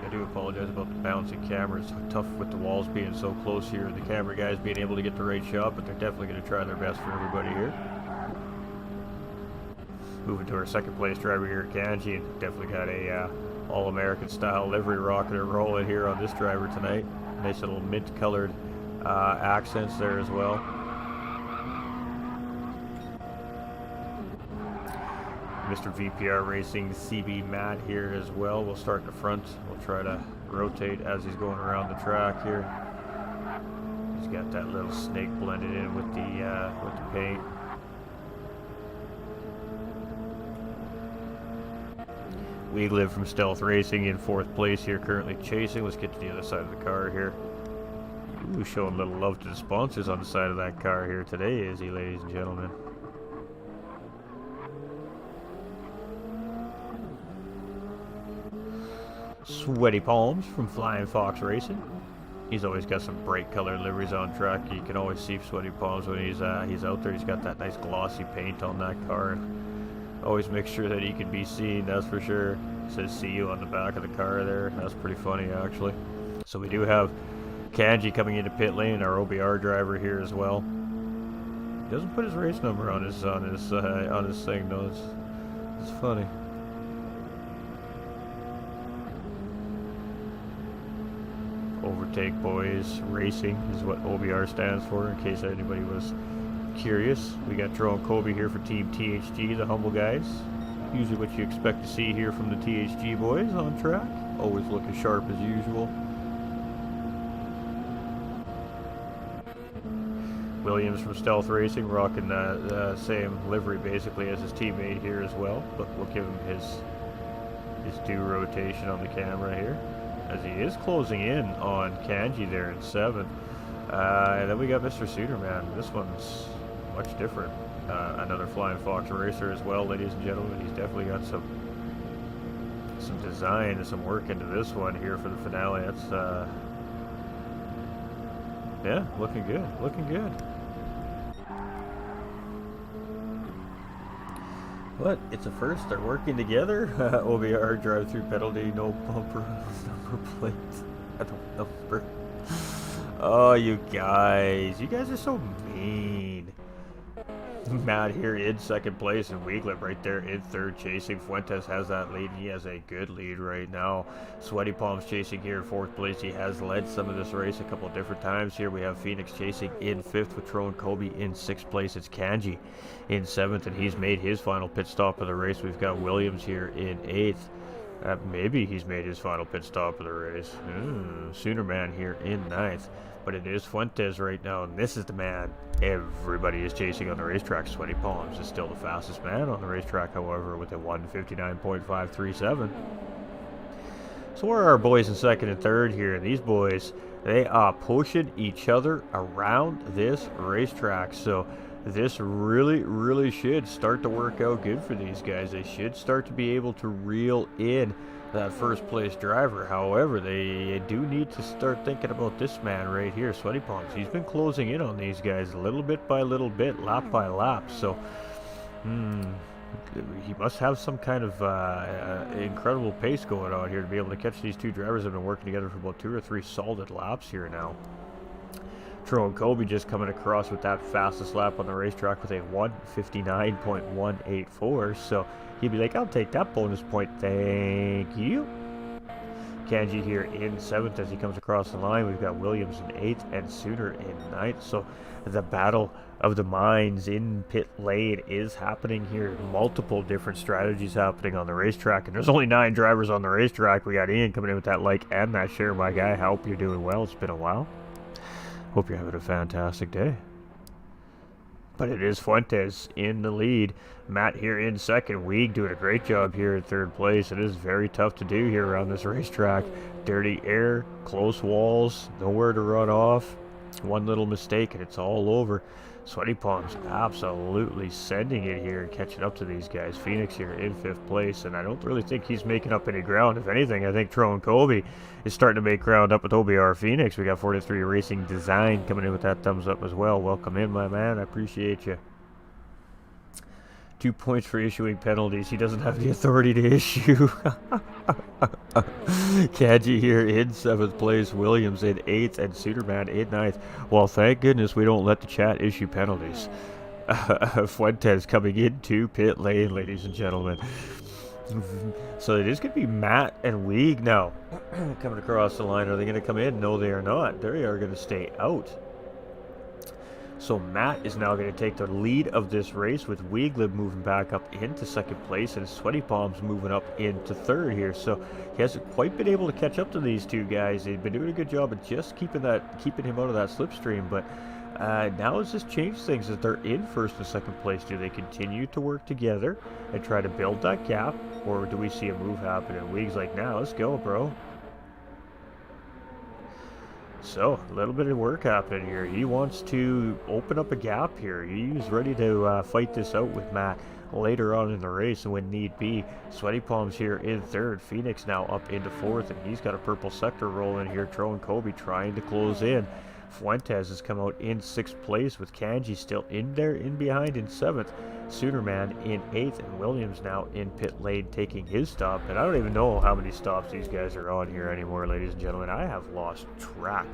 I do apologize about the bouncing camera. It's tough with the walls being so close here, and the camera guys being able to get the right shot, but they're definitely going to try their best for everybody here. Moving to our 2nd place driver here, Kanji, and definitely got a all-American style livery rocking and rolling here on this driver tonight. Nice little mint-colored accents there as well. Mr. VPR Racing CB Matt here as well. We'll start in the front. We'll try to rotate as he's going around the track here. He's got that little snake blended in with the paint. We live from Stealth Racing in 4th place here, currently chasing. Let's get to the other side of the car here. Ooh, showing a little love to the sponsors on the side of that car here today, is he, ladies and gentlemen? Sweaty Palms from Flying Fox Racing. He's always got some bright colored liveries on track. You can always see Sweaty Palms when he's out there. He's got that nice glossy paint on that car. Always make sure that he can be seen, that's for sure. It says "see you" on the back of the car there. That's pretty funny, actually. So we do have Kanji coming into pit lane, our OBR driver here as well. He doesn't put his race number on his thing, though. It's funny. Overtake Boys Racing is what OBR stands for, in case anybody was curious. We got Jerome Kobe here for Team THG, the humble guys. Usually what you expect to see here from the THG boys on track. Always looking sharp as usual. Williams from Stealth Racing rocking the same livery basically as his teammate here as well, but we'll give him his due rotation on the camera here as he is closing in on Kanji there in 7th. And then we got Mr. Suderman. This one's much different. Another Flying Fox racer as well, ladies and gentlemen. He's definitely got some design and some work into this one here for the finale. That's yeah, looking good, looking good. What? It's a first. They're working together. OBR drive-through penalty, no bumper, number plate, no number. Oh, you guys are so mean. Matt here in second place, and Weeglip right there in third chasing. Fuentes has that lead, and he has a good lead right now. Sweaty Palms chasing here in fourth place. He has led some of this race a couple of different times here. We have Phoenix chasing in fifth with Tron Kobe in sixth place. It's Kanji in seventh, and he's made his final pit stop of the race. We've got Williams here in eighth. Maybe he's made his final pit stop of the race. Sooner Man here in ninth. But it is Fuentes right now, and this is the man everybody is chasing on the racetrack. Sweaty Palms is still the fastest man on the racetrack, however, with a 1:59.537. So where are our boys in second and third here? These boys, they are pushing each other around this racetrack. So this really should start to work out good for these guys. They should start to be able to reel in that first place driver. However, they do need to start thinking about this man right here, Sweaty Palms. He's been closing in on these guys little bit by little bit, lap by lap. So he must have some kind of incredible pace going on here to be able to catch these two drivers that have been working together for about 2 or 3 solid laps here now. Tron Kobe just coming across with that fastest lap on the racetrack with a 1:59.184. So he'd be like, I'll take that bonus point, thank you. Kanji here in seventh as he comes across the line. We've got Williams in eighth and Sooner in ninth. So the battle of the minds in pit lane is happening here. Multiple different strategies happening on the racetrack, and there's only 9 drivers on the racetrack. We got Ian coming in with that like and that share, my guy. I hope you're doing well. It's been a while. Hope you're having a fantastic day. But it is Fuentes in the lead. Matt here in second. Weeg doing a great job here in third place. It is very tough to do here around this racetrack. Dirty air, close walls, nowhere to run off. One little mistake and it's all over. Sweaty Palms absolutely sending it here and catching up to these guys. Phoenix here in fifth place, and I don't really think he's making up any ground. If anything, I think Tron Kobe is starting to make ground up with OBR Phoenix. We got 43 Racing Design coming in with that thumbs up as well. Welcome in, my man. I appreciate you. 2 points for issuing penalties. He doesn't have the authority to issue. Kaji here in 7th place, Williams in 8th, and Suderman in 9th. Well, thank goodness we don't let the chat issue penalties. Fuentes coming into pit lane, ladies and gentlemen. So it is going to be Matt and Weeg now coming across the line. Are they going to come in? No, they are not. They are going to stay out. So Matt is now going to take the lead of this race with Weeglib moving back up into second place and Sweaty Palms moving up into third here. So he hasn't quite been able to catch up to these two guys. They've been doing a good job of just keeping him out of that slipstream. But now it's just changed things that they're in first and second place. Do they continue to work together and try to build that gap, or do we see a move happen? And Weeg's like, nah, let's go, bro. So, a little bit of work happening here. He wants to open up a gap here. He's ready to fight this out with Matt later on in the race when need be. Sweaty Palms here in third. Phoenix now up into fourth, and he's got a purple sector rolling here. Tron Kobe trying to close in. Fuentes has come out in 6th place with Kanji still in there, in behind in 7th. Soonerman in 8th, and Williams now in pit lane taking his stop. And I don't even know how many stops these guys are on here anymore, ladies and gentlemen. I have lost track.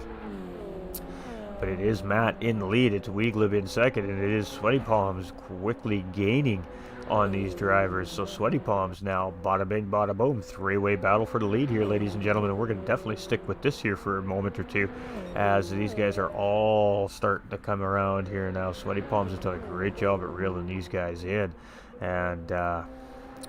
But it is Matt in the lead. It's Weeglib in second, and it is Sweaty Palms quickly gaining on these drivers. So Sweaty Palms now, bada bing, bada boom, 3-way battle for the lead here, ladies and gentlemen. And we're going to definitely stick with this here for a moment or two, as these guys are all starting to come around here now. Sweaty Palms has done a great job at reeling these guys in. And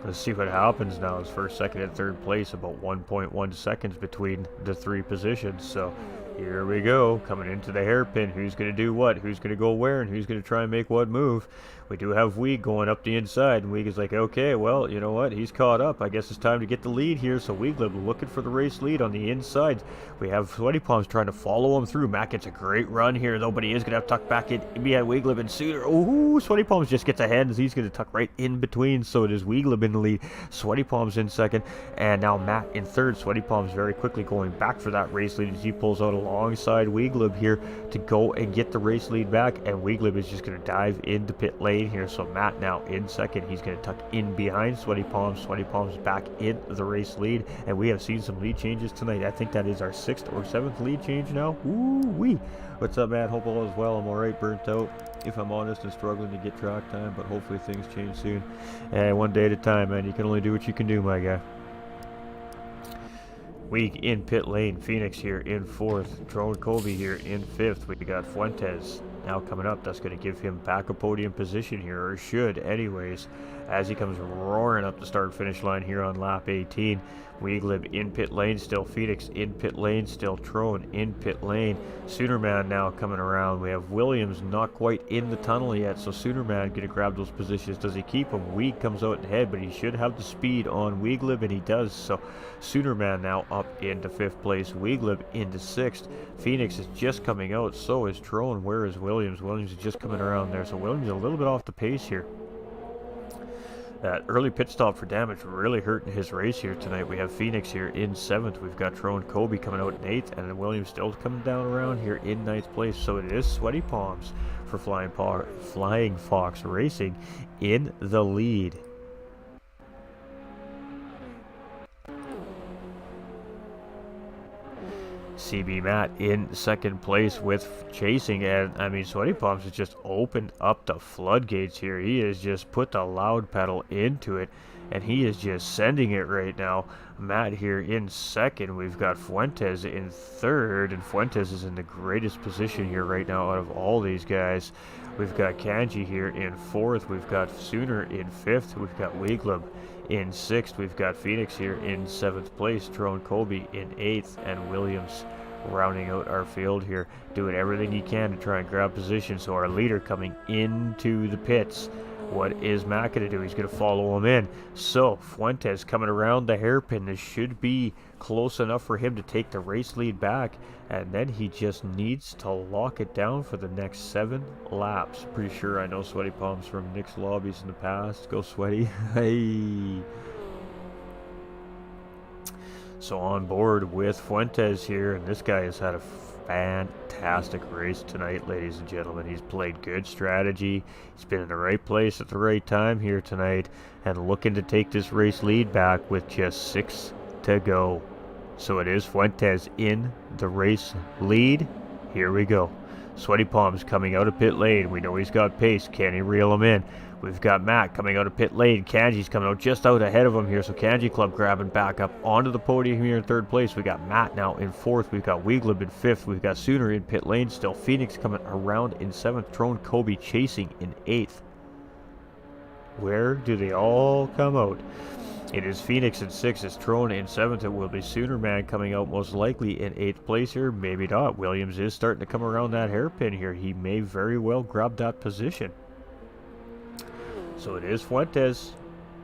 let's see what happens now. It's first, second, and third place, about 1.1 seconds between the 3 positions. So Here we go, coming into the hairpin. Who's going to do what? Who's going to go where? And who's going to try and make what move? We do have Weeg going up the inside, and Weeg is like, okay, well, you know what? He's caught up. I guess it's time to get the lead here. So Weeglib looking for the race lead on the inside. We have Sweaty Palms trying to follow him through. Matt gets a great run here, though, but he is going to have to tuck back in behind Weeglib and Sooner. Oh, Sweaty Palms just gets ahead as he's going to tuck right in between. So it is Weeglib in the lead. Sweaty Palms in second, and now Matt in third. Sweaty Palms very quickly going back for that race lead as he pulls out alongside Weeglib here to go and get the race lead back, and Weeglib is just going to dive into pit lane here. So Matt now in second. He's going to tuck in behind Sweaty Palms. Sweaty Palms back in the race lead, and we have seen some lead changes tonight. I think that is our 6th or 7th lead change now. Ooh-wee. What's up, Matt? Hope all is well. I'm alright, burnt out, if I'm honest, and struggling to get track time, but hopefully things change soon. And one day at a time, man. You can only do what you can do, my guy. Weeg in pit lane. Phoenix here in 4th. Drone Kobe here in 5th. We got Fuentes now coming up. That's going to give him back a podium position here, or should anyways, as he comes roaring up the start finish line here on lap 18. Weeglib in pit lane still. Phoenix in pit lane still. Trone in pit lane. Soonerman now coming around. We have Williams not quite in the tunnel yet, so Soonerman going to grab those positions. Does he keep him? Weeg comes out ahead, but he should have the speed on Weeglib, and he does. So Soonerman now up into 5th place. Weeglib into 6th. Phoenix is just coming out, so is Trone. Where is Williams? Williams is just coming around there, so Williams is a little bit off the pace here. That early pit stop for damage really hurting his race here tonight. We have Phoenix here in 7th. We've got Trone Kobe coming out in 8th, and then Williams still coming down around here in 9th place. So it is Sweaty Palms for Flying Fox Racing in the lead. CB Matt in 2nd place with chasing, and I mean Sweaty Palms has just opened up the floodgates here. He has just put the loud pedal into it, and he is just sending it right now. Matt here in 2nd. We've got Fuentes in 3rd, and Fuentes is in the greatest position here right now out of all these guys. We've got Kanji here in 4th. We've got Sooner in 5th. We've got Weeglib in 6th. We've got Phoenix here in 7th place. Trone Kobe in 8th, and Williams rounding out our field here, doing everything he can to try and grab position. So our leader coming into the pits. What is Matt going to do? He's going to follow him in. So Fuentes coming around the hairpin. This should be close enough for him to take the race lead back, and then he just needs to lock it down for the next 7 laps. Pretty sure I know Sweaty Palms from Nick's lobbies in the past. Go Sweaty. Hey. So on board with Fuentes here, and this guy has had a fantastic race tonight, ladies and gentlemen. He's played good strategy. He's been in the right place at the right time here tonight, and looking to take this race lead back with just 6 to go. So it is Fuentes in the race lead. Here we go. Sweaty Palms coming out of pit lane. We know he's got pace. Can he reel him in? We've got Matt coming out of pit lane. Kanji's coming out just out ahead of him here. So Kanji Club grabbing back up onto the podium here in 3rd place. We got Matt now in 4th. We've got Weeglib in 5th. We've got Sooner in pit lane still. Phoenix coming around in 7th. Trone Kobe chasing in 8th. Where do they all come out? It is Phoenix in 6th. It's Trone in 7th. It will be Soonerman coming out most likely in 8th place here. Maybe not. Williams is starting to come around that hairpin here. He may very well grab that position. So it is Fuentes,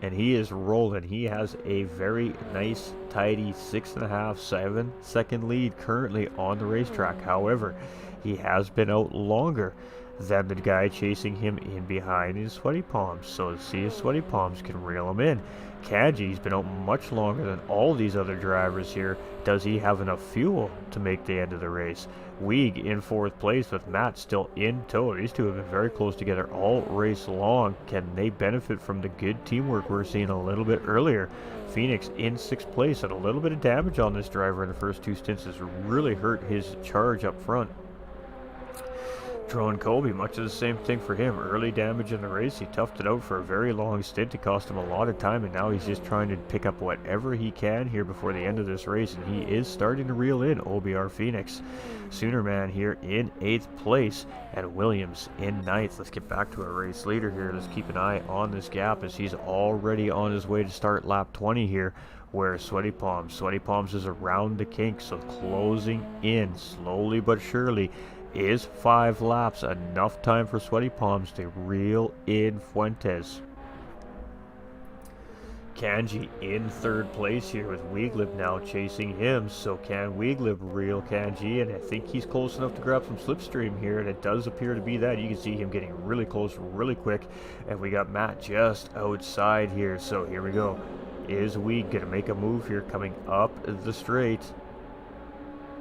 and he is rolling. He has a very nice, tidy 6.5, 7 second lead currently on the racetrack. However, he has been out longer than the guy chasing him in behind in Sweaty Palms. So let's see if Sweaty Palms can reel him in. Kanji's been out much longer than all these other drivers here. Does he have enough fuel to make the end of the race? Weeg in 4th place with Matt still in tow. These two have been very close together all race long. Can they benefit from the good teamwork we're seeing a little bit earlier? Phoenix in 6th place, and a little bit of damage on this driver in the first 2 stints has really hurt his charge up front. Drone Kobe, much of the same thing for him. Early damage in the race, he toughed it out for a very long stint. It cost him a lot of time, and now he's just trying to pick up whatever he can here before the end of this race, and he is starting to reel in OBR Phoenix. Sooner Man here in 8th place, and Williams in 9th. Let's get back to our race leader here. Let's keep an eye on this gap as he's already on his way to start lap 20 here. Where Sweaty Palms. Sweaty Palms is around the kink, so closing in slowly but surely. Is 5 laps enough time for Sweaty Palms to reel in Fuentes? Kanji in 3rd place here with Weeglib now chasing him. So can Weeglib reel Kanji? And I think he's close enough to grab some slipstream here, and it does appear to be that. You can see him getting really close really quick, and we got Matt just outside here. So here we go. Is Weeg going to make a move here coming up the straight?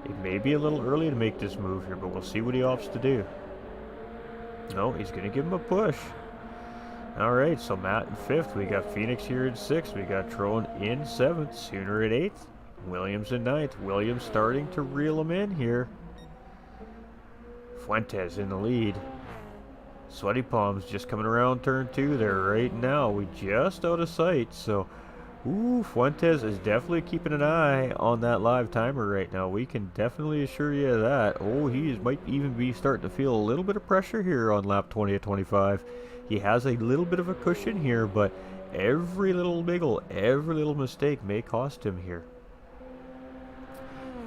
It may be a little early to make this move here, but we'll see what he opts to do. No, he's going to give him a push. Alright, so Matt in 5th. We got Phoenix here in 6th. We got Trone in 7th. Sooner at 8th. Williams in 9th. Williams starting to reel him in here. Fuentes in the lead. Sweaty Palms just coming around turn 2 there right now. We just out of sight, so... Ooh, Fuentes is definitely keeping an eye on that live timer right now. We can definitely assure you of that. Oh, might even be starting to feel a little bit of pressure here on lap 20 at 25. He has a little bit of a cushion here, but every little niggle, every little mistake may cost him here.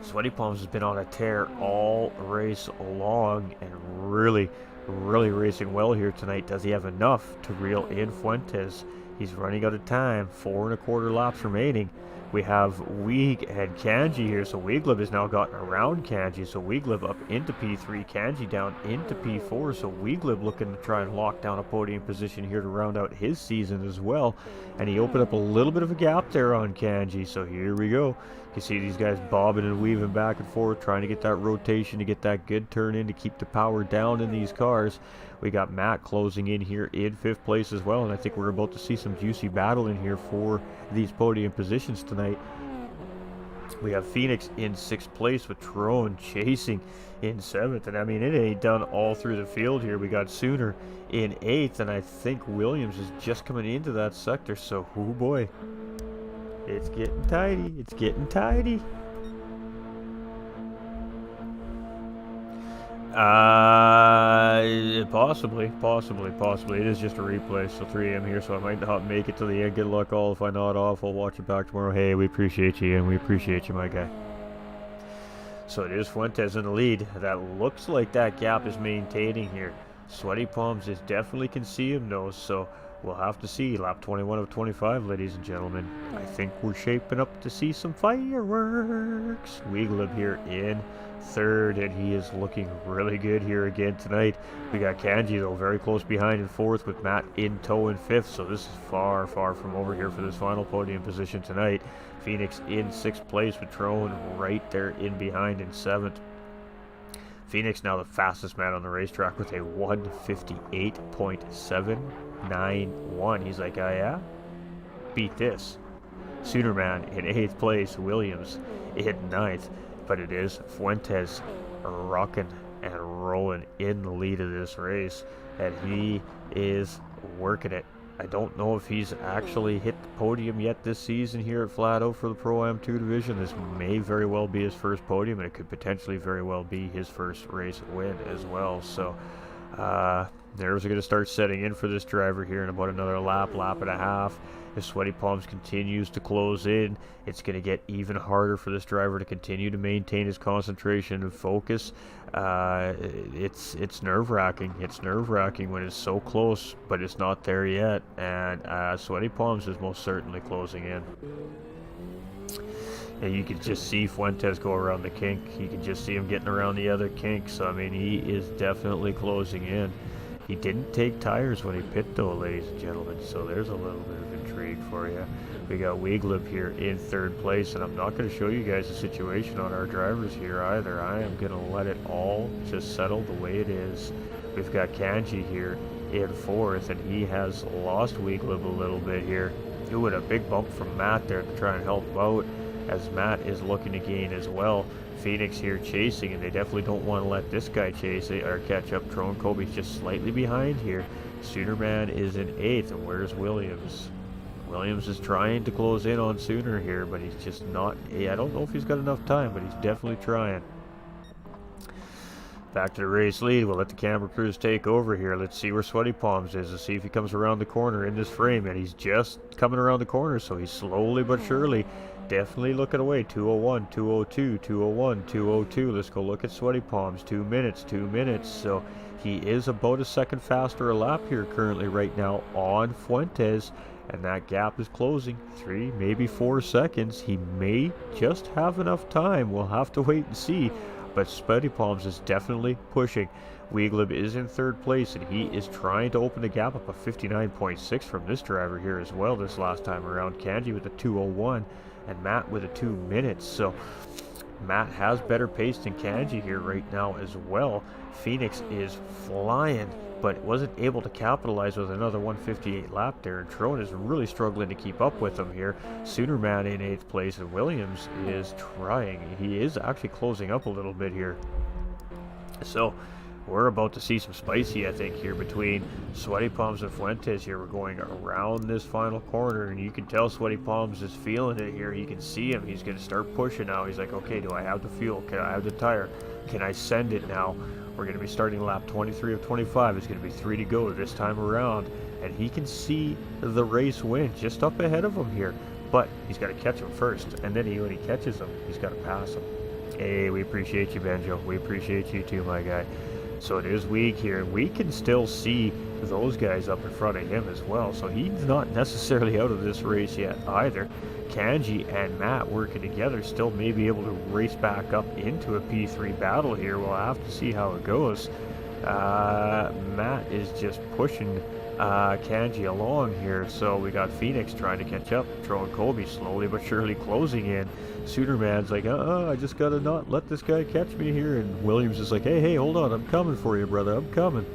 Sweaty Palms has been on a tear all race long and really racing well here tonight. Does he have enough to reel in Fuentes? He's running out of time. 4 1/4 laps remaining. We have Weeg and Kanji here, so Weeglib has now gotten around Kanji, so Weeglib up into P3, Kanji down into P4, so Weeglib looking to try and lock down a podium position here to round out his season as well, and he opened up a little bit of a gap there on Kanji, so here we go. You can see these guys bobbing and weaving back and forth, trying to get that rotation, to get that good turn in, to keep the power down in these cars. We got Matt closing in here in 5th place as well, and I think we're about to see some juicy battle in here for these podium positions tonight. We have Phoenix in 6th place with Trone chasing in 7th, and I mean, it ain't done all through the field here. We got Sooner in 8th, and I think Williams is just coming into that sector, so oh boy, it's getting tidy, it's getting tidy. Possibly. It is just a replay, so 3 AM here, so I might not make it to the end. Good luck all. If I'm not off, I'll watch it back tomorrow. Hey, we appreciate you, and we appreciate you, my guy. So it is Fuentes in the lead. That looks like that gap is maintaining here. Sweaty Palms is definitely can see him, though, so we'll have to see. Lap 21 of 25, ladies and gentlemen. I think we're shaping up to see some fireworks. Weeglib here in 3rd, and he is looking really good here again tonight. We got Kanji, though, very close behind in 4th, with Matt in tow in 5th, so this is far from over here for this final podium position tonight. Phoenix in 6th place with Trone right there in behind in 7th. Phoenix now the fastest man on the racetrack with a 1:58.791. He's like, oh yeah? Beat this. Sooner Man in 8th place. Williams in 9th. But it is Fuentes rocking and rolling in the lead of this race. And he is working it. I don't know if he's actually hit the podium yet this season here at Flato for the Pro-Am 2 division. This may very well be his first podium, and it could potentially very well be his first race win as well. So nerves are going to start setting in for this driver here in about another lap and a half. If Sweaty Palms continues to close in, it's going to get even harder for this driver to continue to maintain his concentration and focus. It's nerve-wracking. It's nerve-wracking when it's so close, but it's not there yet. And Sweaty Palms is most certainly closing in. And you can just see Fuentes go around the kink. You can just see him getting around the other kinks. So, I mean, he is definitely closing in. He didn't take tires when he pit, though, ladies and gentlemen, so there's a little bit of intrigue for you. We got Weeglib here in 3rd place, and I'm not going to show you guys the situation on our drivers here either. I am going to let it all just settle the way it is. We've got Kanji here in 4th, and he has lost Weeglib a little bit here. Doing a big bump from Matt there to try and help him out. as Matt is looking to gain as well. Phoenix here chasing, and they definitely don't want to let this guy chase it or catch up. Tron Kobe's just slightly behind here. Soonerman is in 8th, and where's Williams? Williams is trying to close in on Sooner here, but he's just not. I don't know if he's got enough time, but he's definitely trying. Back to the race lead. We'll let the camera crews take over here. Let's see where Sweaty Palms is. Let's see if he comes around the corner in this frame. And he's just coming around the corner, so he's slowly but surely definitely looking away. 201, 202, 201, 202. Let's go look at Sweaty Palms. 2 minutes, 2 minutes. So he is about a second faster a lap here currently right now on Fuentes. And that gap is closing. 3, maybe 4 seconds. He may just have enough time. We'll have to wait and see. But Sweaty Palms is definitely pushing. Weeglib is in 3rd place, and he is trying to open the gap up of 59.6 from this driver here as well this last time around. Kanji with a 201, and Matt with a 2 minutes. So Matt has better pace than Kanji here right now as well. Phoenix is flying, but wasn't able to capitalize with another 158 lap there. And Tron is really struggling to keep up with him here. Soonerman in 8th place, and Williams is trying. He is actually closing up a little bit here. So we're about to see some spicy, I think, here between Sweaty Palms and Fuentes here. We're going around this final corner, and you can tell Sweaty Palms is feeling it here. You can see him. He's going to start pushing now. He's like, okay, do I have the fuel? Can I have the tire? Can I send it now? We're going to be starting lap 23 of 25. It's going to be 3 to go this time around. And he can see the race win just up ahead of him here. But he's got to catch him first. And then when he catches him, he's got to pass him. Hey, we appreciate you, Benjo. We appreciate you too, my guy. So it is Weeg here. We can still see those guys up in front of him as well. So he's not necessarily out of this race yet either. Kanji and Matt working together still may be able to race back up into a P3 battle here. We'll have to see how it goes. Matt is just pushing Kanji along here. So we got Phoenix trying to catch up. Tron Kobe slowly but surely closing in. Soonerman's like, I just gotta not let this guy catch me here. And Williams is like, hey, hold on, I'm coming for you, brother, I'm coming.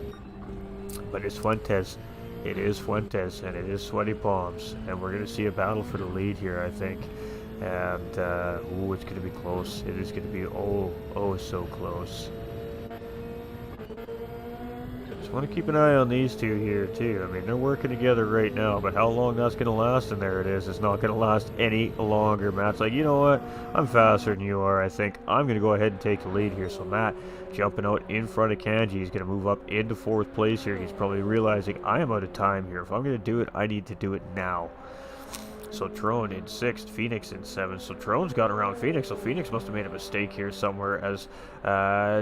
But it's Fuentes. It is Fuentes, and it is Sweaty Palms. And we're going to see a battle for the lead here, I think. And, it's going to be close. It is going to be, oh, so close. Just want to keep an eye on these two here, too. I mean, they're working together right now, but how long that's going to last, and there it is. It's not going to last any longer. Matt's like, you know what? I'm faster than you are, I think. I'm going to go ahead and take the lead here. So Matt jumping out in front of Kanji. He's going to move up into 4th place here. He's probably realizing, I am out of time here. If I'm going to do it, I need to do it now. So Tron in 6th, Phoenix in 7th. So Tron's gotten around Phoenix, so Phoenix must have made a mistake here somewhere, as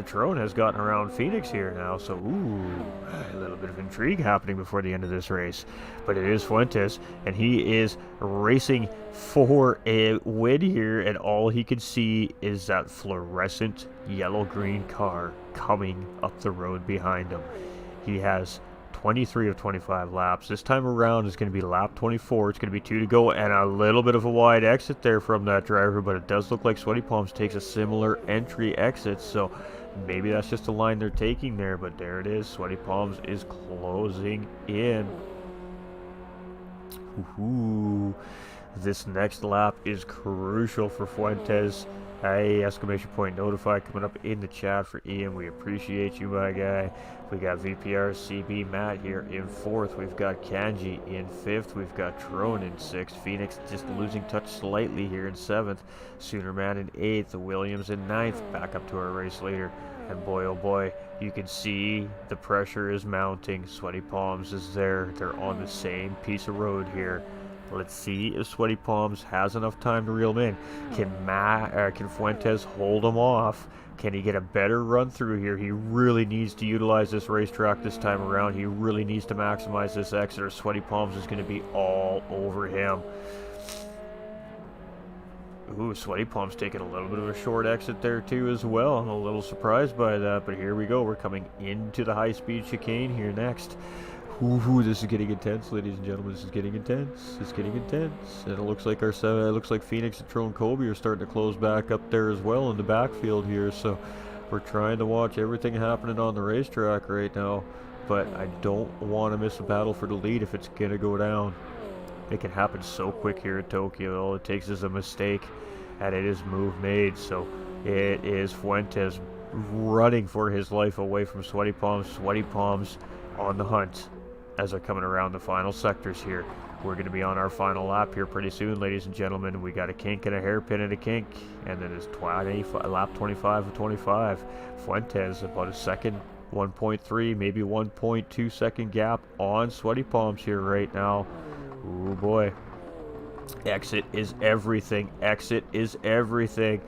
Tron has gotten around Phoenix here now. So, a little bit of intrigue happening before the end of this race. But it is Fuentes, and he is racing for a win here, and all he can see is that fluorescent yellow-green car coming up the road behind him. He has 23 of 25 laps. This time around is going to be lap 24. It's going to be 2 to go, and a little bit of a wide exit there from that driver, but it does look like Sweaty Palms takes a similar entry exit, so maybe that's just a line they're taking there, but there it is. Sweaty Palms is closing in. This next lap is crucial for Fuentes. Hey, exclamation point notify coming up in the chat for Ian. We appreciate you, my guy. We got VPR CB Matt here in 4th. We've got Kanji in 5th. We've got Tron in 6th. Phoenix just losing touch slightly here in 7th. Soonerman in 8th. Williams in 9th. Back up to our race leader. And boy, oh boy, you can see the pressure is mounting. Sweaty Palms is there. They're on the same piece of road here. Let's see if Sweaty Palms has enough time to reel him in. Can Fuentes hold him off? Can he get a better run through here? He really needs to utilize this racetrack this time around. He really needs to maximize this exit, or Sweaty Palms is going to be all over him. Sweaty Palms taking a little bit of a short exit there too as well. I'm a little surprised by that, but here we go. We're coming into the high-speed chicane here next. This is getting intense, ladies and gentlemen. This is getting intense. It's getting intense. And it looks like Phoenix and Tron Kobe are starting to close back up there as well in the backfield here. So we're trying to watch everything happening on the racetrack right now. But I don't want to miss a battle for the lead if it's going to go down. It can happen so quick here at Tokyo. All it takes is a mistake. and it is move made. So it is Fuentes running for his life away from Sweaty Palms. Sweaty Palms on the hunt as they're coming around the final sectors here. We're going to be on our final lap here pretty soon, ladies and gentlemen. We got a kink and a hairpin and a kink, and then it's lap 25 of 25. Fuentes about a second, 1.3, maybe 1.2 second gap on Sweaty Palms here right now. Oh boy. Exit is everything. Exit is everything.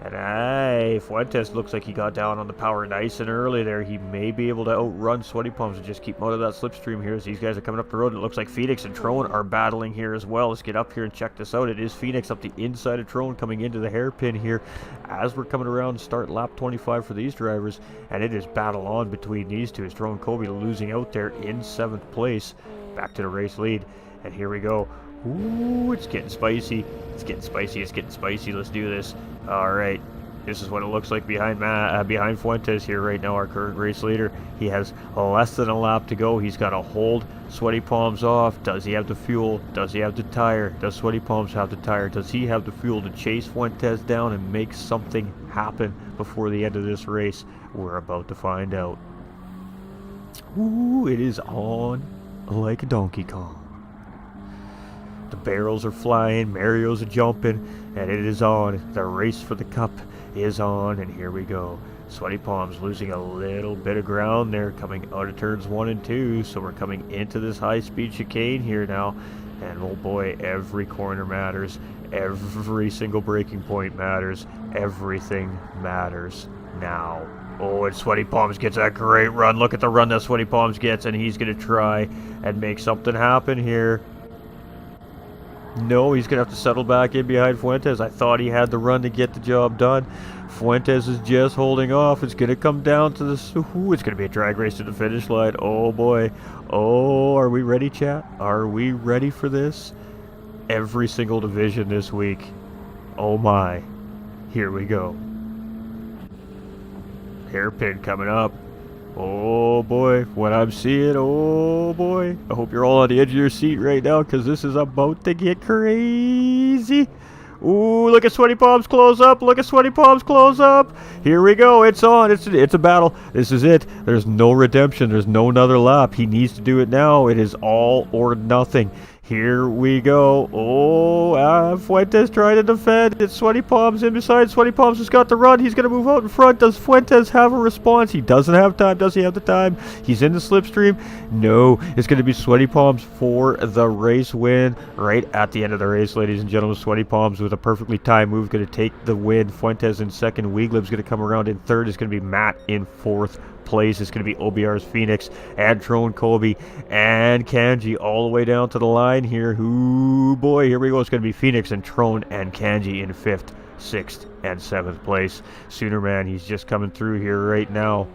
And Fuentes looks like he got down on the power nice and early there. He may be able to outrun Sweaty Palms and just keep him out of that slipstream here as these guys are coming up the road. And it looks like Phoenix and Trone are battling here as well. Let's get up here and check this out. It is Phoenix up the inside of Trone coming into the hairpin here as we're coming around and start lap 25 for these drivers. And it is battle on between these two as Trone Kobe losing out there in 7th place. Back to the race lead. And here we go. Ooh, it's getting spicy. It's getting spicy. It's getting spicy. Let's do this. All right. This is what it looks like behind Fuentes here right now, our current race leader. He has less than a lap to go. He's got to hold Sweaty Palms off. Does he have the fuel? Does he have the tire? Does Sweaty Palms have the tire? Does he have the fuel to chase Fuentes down and make something happen before the end of this race? We're about to find out. Ooh, it is on like a Donkey Kong. The barrels are flying, Mario's are jumping, and it is on. The race for the cup is on, and here we go. Sweaty Palms losing a little bit of ground there coming out of turns 1 and 2, so we're coming into this high-speed chicane here now, and oh boy, every corner matters. Every single braking point matters. Everything matters now. Oh, and Sweaty Palms gets that great run. Look at the run that Sweaty Palms gets, and he's going to try and make something happen here. No, he's going to have to settle back in behind Fuentes. I thought he had the run to get the job done. Fuentes is just holding off. It's going to come down to this. Ooh, it's going to be a drag race to the finish line. Oh, boy. Oh, are we ready, chat? Are we ready for this? Every single division this week. Oh, my. Here we go. Hairpin coming up. Oh boy, what I'm seeing, oh boy. I hope you're all on the edge of your seat right now because this is about to get crazy. Ooh, look at Sweaty Palms close up. Look at Sweaty Palms close up. Here we go. It's on. It's a battle. This is it. There's no redemption. There's no another lap. He needs to do it now. It is all or nothing. Here we go. Oh, Fuentes trying to defend. It's Sweaty Palms in beside. Sweaty Palms has got the run. He's going to move out in front. Does Fuentes have a response? He doesn't have time. Does he have the time? He's in the slipstream. No, it's going to be Sweaty Palms for the race win. Right at the end of the race, ladies and gentlemen, Sweaty Palms with a perfectly timed move going to take the win. Fuentes in second. Weeglib's going to come around in third. It's going to be Matt in fourth place. It's going to be OBR's Phoenix and Trone Kobe and Kanji all the way down to the line here. Ooh boy, here we go. It's going to be Phoenix and Trone and Kanji in 5th, 6th, and 7th place. Sooner Man, he's just coming through here right now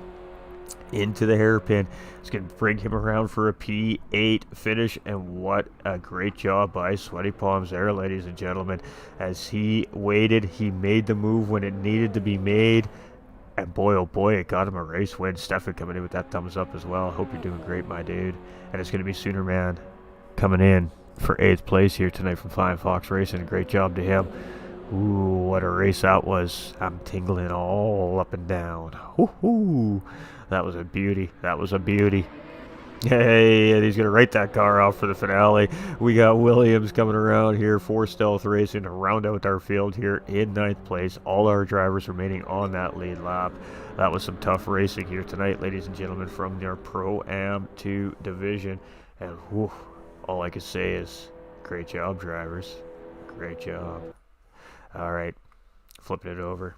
into the hairpin. It's going to bring him around for a P8 finish, and what a great job by Sweaty Palms there, ladies and gentlemen. As he waited, he made the move when it needed to be made. And boy, oh boy, it got him a race win. Stefan coming in with that thumbs up as well. Hope you're doing great, my dude. And it's going to be Sooner Man coming in for 8th place here tonight from Flying Fox Racing. Great job to him. Ooh, what a race that was. I'm tingling all up and down. Woohoo! That was a beauty. That was a beauty. Hey, and he's going to write that car off for the finale. We got Williams coming around here for Stealth Racing to round out our field here in 9th place. All our drivers remaining on that lead lap. That was some tough racing here tonight, ladies and gentlemen, from their Pro-Am 2 division. And whew, all I can say is great job, drivers. Great job. All right, flipping it over.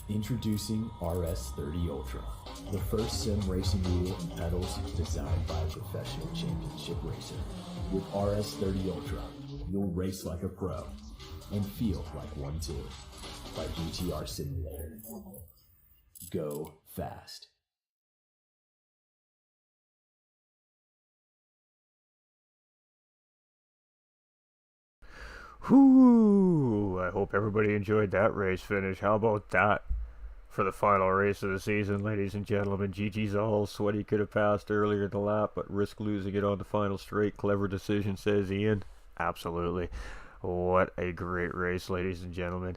Introducing RS30 Ultra, the first sim racing wheel and pedals designed by a professional championship racer. With RS30 Ultra, you'll race like a pro and feel like one too. By GTR Simulator. Go fast. Whoo! I hope everybody enjoyed that race finish. How about that for the final race of the season, ladies and gentlemen? GG's all. Sweaty could have passed earlier in the lap, but risked losing it on the final straight. Clever decision, says Ian. Absolutely. What a great race, ladies and gentlemen.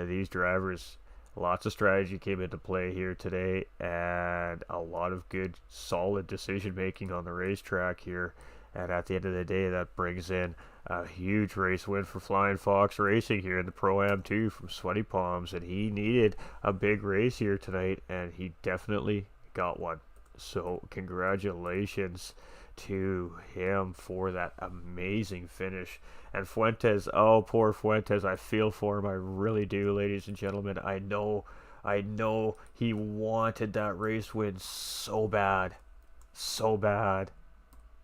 These drivers, lots of strategy came into play here today, and a lot of good, solid decision making on the racetrack here. And at the end of the day, that brings in a huge race win for Flying Fox Racing here in the Pro-Am 2 from Sweaty Palms. And he needed a big race here tonight, and he definitely got one. So congratulations to him for that amazing finish. And Fuentes, oh poor Fuentes, I feel for him, I really do, ladies and gentlemen. I know he wanted that race win so bad,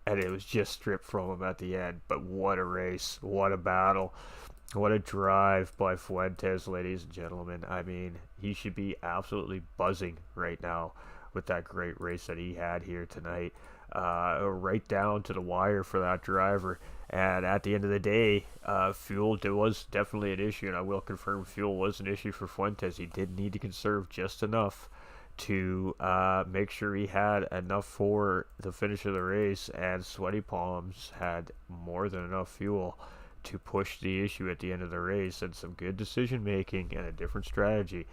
and it was just stripped from him at the end. But what a race, what a battle, what a drive by Fuentes, ladies and gentlemen. I mean, he should be absolutely buzzing right now with that great race that he had here tonight. Right down to the wire for that driver. And at the end of the day, fuel was definitely an issue, and I will confirm fuel was an issue for Fuentes. He did need to conserve just enough to make sure he had enough for the finish of the race, and Sweaty Palms had more than enough fuel to push the issue at the end of the race, and some good decision making and a different strategy,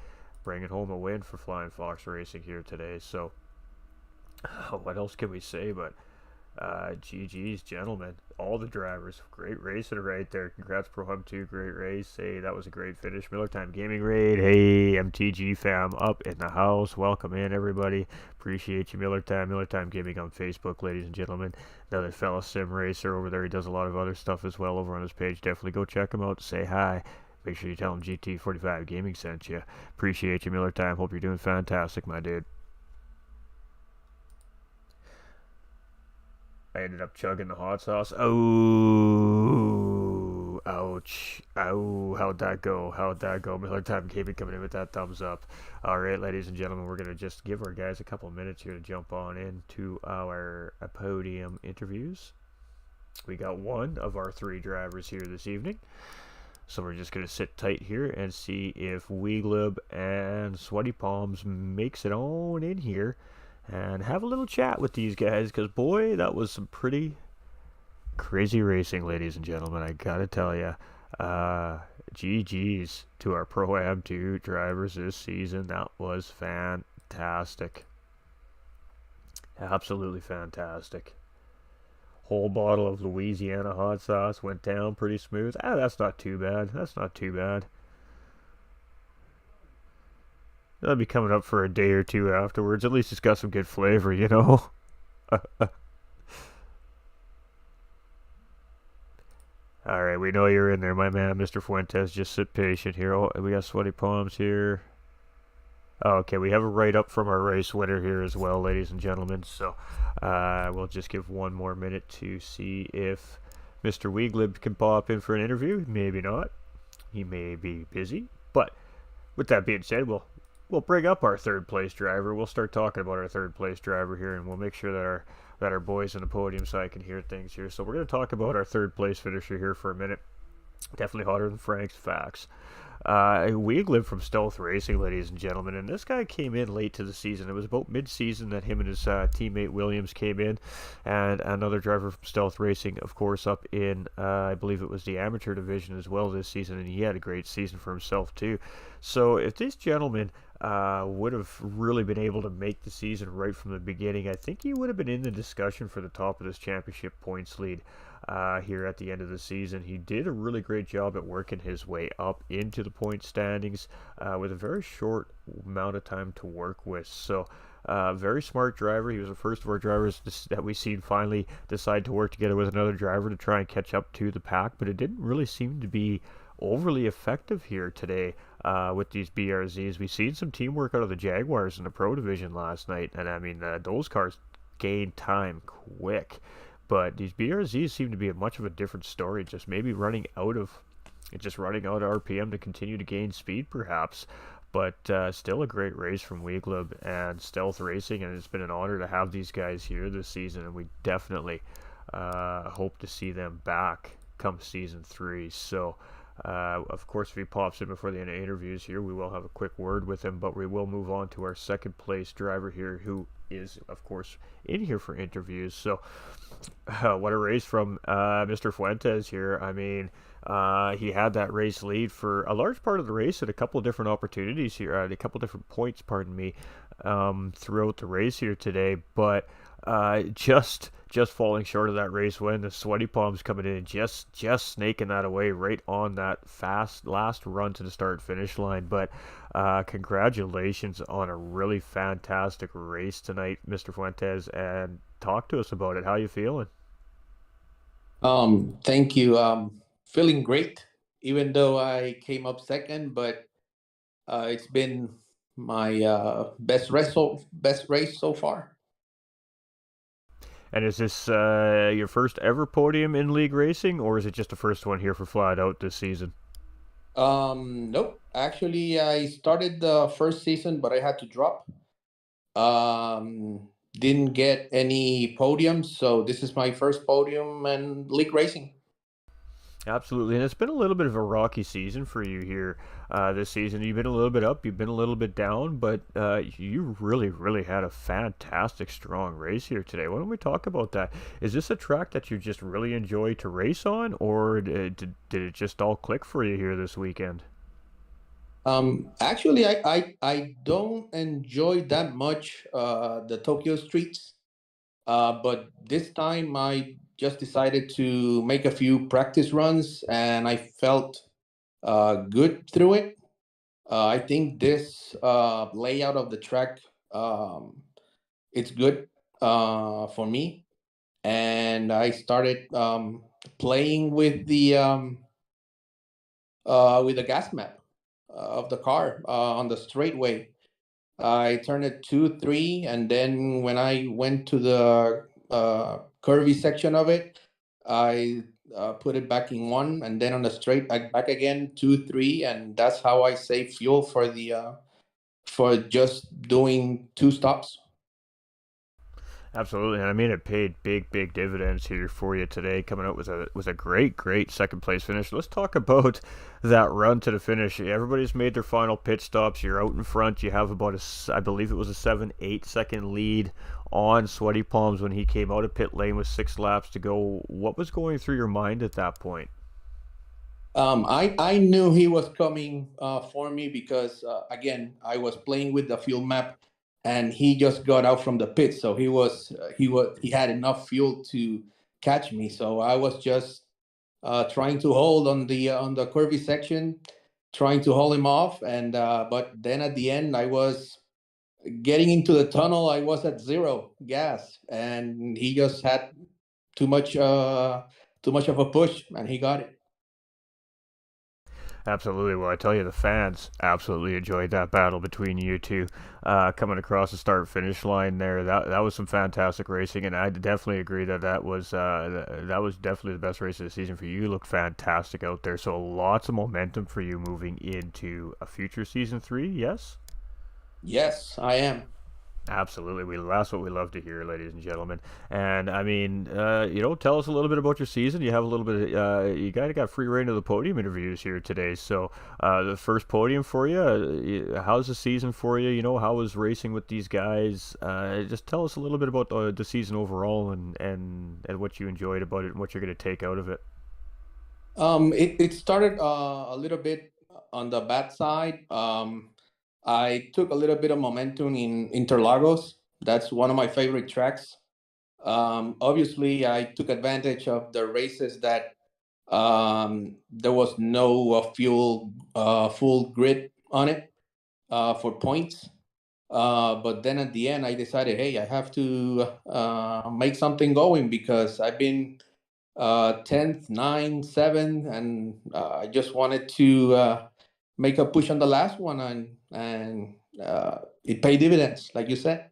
bringing home a win for Flying Fox Racing here today. So what else can we say but GG's, gentlemen, all the drivers, great racing right there. Congrats Pro Hub 2, great race. Hey, that was a great finish. Miller Time Gaming raid. Hey, MTG fam up in the house, welcome in everybody. Appreciate you, Miller Time Gaming on Facebook, ladies and gentlemen. Another fellow sim racer over there. He does a lot of other stuff as well over on his page. Definitely go check him out, say hi. Make sure you tell him GT45 Gaming sent you. Appreciate you, Miller Time. Hope you're doing fantastic, my dude. I ended up chugging the hot sauce. Oh, ouch. Oh, how'd that go? Miller Time Gaming coming in with that thumbs up. All right, ladies and gentlemen, we're going to just give our guys a couple of minutes here to jump on into our podium interviews. We got one of our three drivers here this evening. So we're just going to sit tight here and see if Weeglib and Sweaty Palms makes it on in here and have a little chat with these guys, because boy, that was some pretty crazy racing, ladies and gentlemen. I gotta tell you, GG's to our Pro-Am 2 drivers this season. That was fantastic, absolutely fantastic. Whole bottle of Louisiana hot sauce went down pretty smooth. That's not too bad. That'll be coming up for a day or two afterwards. At least it's got some good flavor, you know? Alright, we know you're in there, my man, Mr. Fuentes. Just sit patient here. Oh, we got Sweaty Palms here. Oh, okay, we have a write-up from our race winner here as well, ladies and gentlemen. So we'll just give one more minute to see if Mr. Weeglib can pop in for an interview. Maybe not. He may be busy. But with that being said, we'll bring up our third place driver. We'll start talking about our third place driver here, and we'll make sure that our boys on the podium side can hear things here. So we're going to talk about our third place finisher here for a minute. Definitely hotter than Frank's facts. Weeglib from Stealth Racing, ladies and gentlemen, and this guy came in late to the season. It was about mid-season that him and his teammate Williams came in, and another driver from Stealth Racing, of course, up in, I believe it was the amateur division as well this season, and he had a great season for himself too. So if this gentleman would have really been able to make the season right from the beginning, I think he would have been in the discussion for the top of this championship points lead here at the end of the season. He did a really great job at working his way up into the point standings with a very short amount of time to work with. So very smart driver. He was the first of our drivers that we've seen finally decide to work together with another driver to try and catch up to the pack, but it didn't really seem to be overly effective here today with these BRZs. We've seen some teamwork out of the Jaguars in the Pro Division last night, and I mean, those cars gained time quick. But these BRZs seem to be much of a different story, just maybe running out of RPM to continue to gain speed, perhaps. But still a great race from Weeglib and Stealth Racing, and it's been an honor to have these guys here this season, and we definitely hope to see them back come season 3. So of course, if he pops in before the interviews here, we will have a quick word with him, but we will move on to our second place driver here, who is, of course, in here for interviews. So, what a race from Mr. Fuentes here. I mean, he had that race lead for a large part of the race at a couple of different opportunities here, at a couple of different points, pardon me, throughout the race here today. But just falling short of that race win. The sweaty palms coming in, just snaking that away right on that fast last run to the start finish line. But congratulations on a really fantastic race tonight, Mr. Fuentes, and talk to us about it. How you feeling? Thank you. Feeling great, even though I came up second, but it's been my best race so far. And is this your first ever podium in league racing, or is it just the first one here for Flat Out this season? Nope. Actually, I started the first season, but I had to drop. Didn't get any podiums, so this is my first podium in league racing. Absolutely, and it's been a little bit of a rocky season for you here this season. You've been a little bit up, you've been a little bit down, but you really had a fantastic, strong race here today. Why don't we talk about that? Is this a track that you just really enjoy to race on, or did it just all click for you here this weekend? Actually, I don't enjoy that much the Tokyo streets. But this time I just decided to make a few practice runs and I felt good through it. I think this layout of the track, it's good for me. And I started playing with the gas map of the car on the straightway. I turned it 2-3, and then when I went to the curvy section of it, I put it back in one, and then on the straight back again 2-3, and that's how I save fuel for just doing two stops. Absolutely, and I mean it paid big dividends here for you today, coming out with a great second place finish. Let's talk about that run to the finish. Everybody's made their final pit stops. You're out in front. You have about I believe it was a 7-8 second lead on Sweaty Palms when he came out of pit lane with 6 laps to go. What was going through your mind at that point? I knew he was coming for me because again I was playing with the fuel map, and he just got out from the pit, so he had enough fuel to catch me. So I was just trying to hold on the curvy section, trying to hold him off, and but then at the end I was getting into the tunnel. I was at zero gas, and he just had too much uh, too much of a push, and he got it. Absolutely. Well, I tell you, the fans absolutely enjoyed that battle between you two, coming across the start finish line there. That was some fantastic racing, and I definitely agree that that was definitely the best race of the season for you. You looked fantastic out there. So lots of momentum for you moving into a future season 3. Yes. Yes, I am. Absolutely, that's what we love to hear, ladies and gentlemen. And I mean, tell us a little bit about your season. You have a little bit. You kind of got free reign of the podium interviews here today. So, the first podium for you. How's the season for you? How was racing with these guys? Just tell us a little bit about the season overall and what you enjoyed about it and what you're going to take out of it. It started a little bit on the bad side. I took a little bit of momentum in Interlagos. That's one of my favorite tracks. Obviously, I took advantage of the races that there was no full grid on it for points. But then at the end, I decided, hey, I have to make something going because I've been 10th, 9, 7, and I just wanted to make a push on the last one, and it paid dividends, like you said.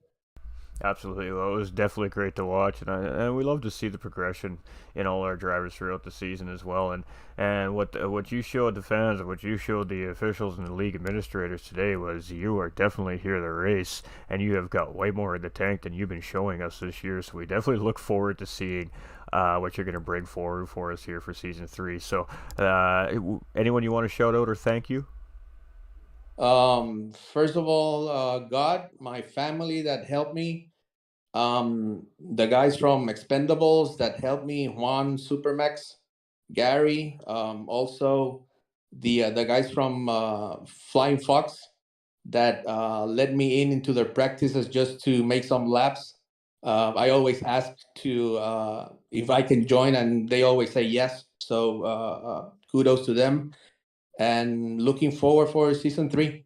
Absolutely. Well, it was definitely great to watch, and we love to see the progression in all our drivers throughout the season as well. And what you showed the fans and what you showed the officials and the league administrators today was you are definitely here to race, and you have got way more in the tank than you've been showing us this year. So we definitely look forward to seeing what you're going to bring forward for us here for season 3. So, anyone you want to shout out or thank you? First of all, God, my family that helped me. The guys from Expendables that helped me, Juan, Supermax, Gary, also the guys from Flying Fox that led me into their practices just to make some laps. I always ask to if I can join, and they always say yes. So kudos to them, and looking forward for season 3.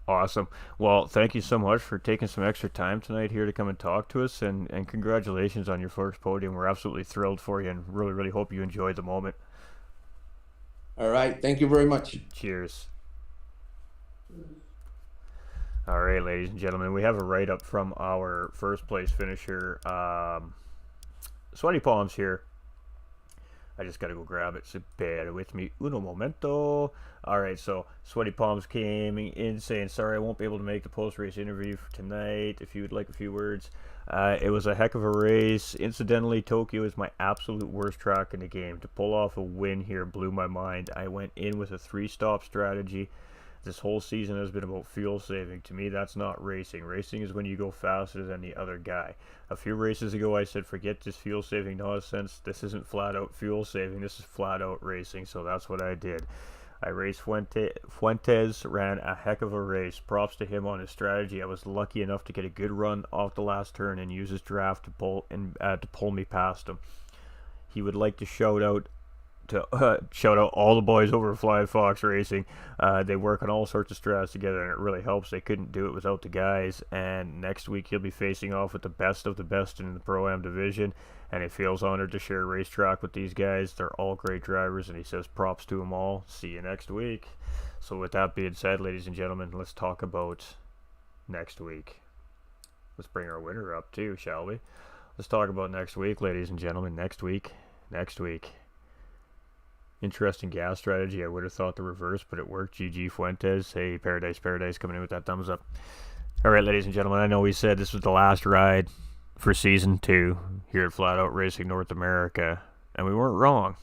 Awesome. Well, thank you so much for taking some extra time tonight here to come and talk to us, and congratulations on your first podium. We're absolutely thrilled for you and really, really hope you enjoyed the moment. All right, thank you very much. Cheers. All right, ladies and gentlemen, we have a write-up from our first place finisher, Sweaty Palms here. I just gotta go grab it, so bear with me uno momento. Alright, so Sweaty Palms came in saying, sorry I won't be able to make the post-race interview for tonight, if you would like a few words. It was a heck of a race. Incidentally, Tokyo is my absolute worst track in the game. To pull off a win here blew my mind. I went in with a 3-stop strategy. This whole season has been about fuel saving. To me, that's not racing. Racing is when you go faster than the other guy. A few races ago, I said, forget this fuel saving nonsense. This isn't flat out fuel saving. This is flat out racing. So that's what I did. I raced Fuentes, ran a heck of a race. Props to him on his strategy. I was lucky enough to get a good run off the last turn and use his draft to pull me past him. He would like to shout out all the boys over at Flying Fox Racing. They work on all sorts of strats together, and it really helps. They couldn't do it without the guys. And next week he'll be facing off with the best of the best in the Pro-Am division, and he feels honored to share a racetrack with these guys. They're all great drivers, and he says props to them all. See you next week. So with that being said, ladies and gentlemen, let's talk about next week. Let's bring our winner up too, shall we? Let's talk about next week, ladies and gentlemen. Next week. Interesting gas strategy. I would have thought the reverse, but it worked. GG Fuentes. Hey, Paradise coming in with that thumbs up. All right, ladies and gentlemen, I know we said this was the last ride for Season 2 here at Flat Out Racing North America, and we weren't wrong.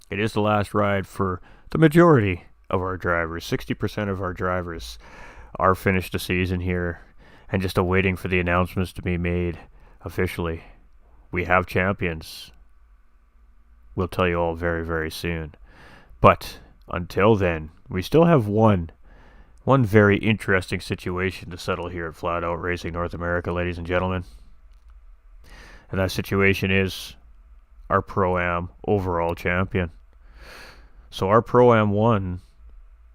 It is the last ride for the majority of our drivers. 60% of our drivers are finished the season here and just awaiting for the announcements to be made officially. We have champions. We'll tell you all very, very soon. But until then, we still have one very interesting situation to settle here at Flat Out Racing North America, ladies and gentlemen. And that situation is our Pro-Am overall champion. So our Pro-Am 1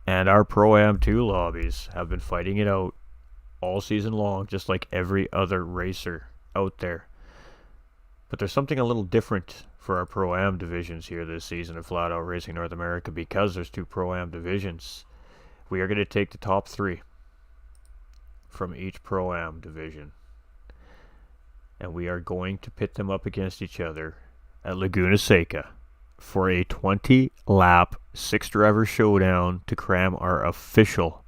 and our Pro-Am 2 lobbies have been fighting it out all season long, just like every other racer out there. But there's something a little different for our Pro-Am divisions here this season of Flat Out Racing North America, because there's 2 Pro-Am divisions. We are going to take the top 3 from each Pro-Am division, and we are going to pit them up against each other at Laguna Seca for a 20-lap 6-driver showdown to crown our official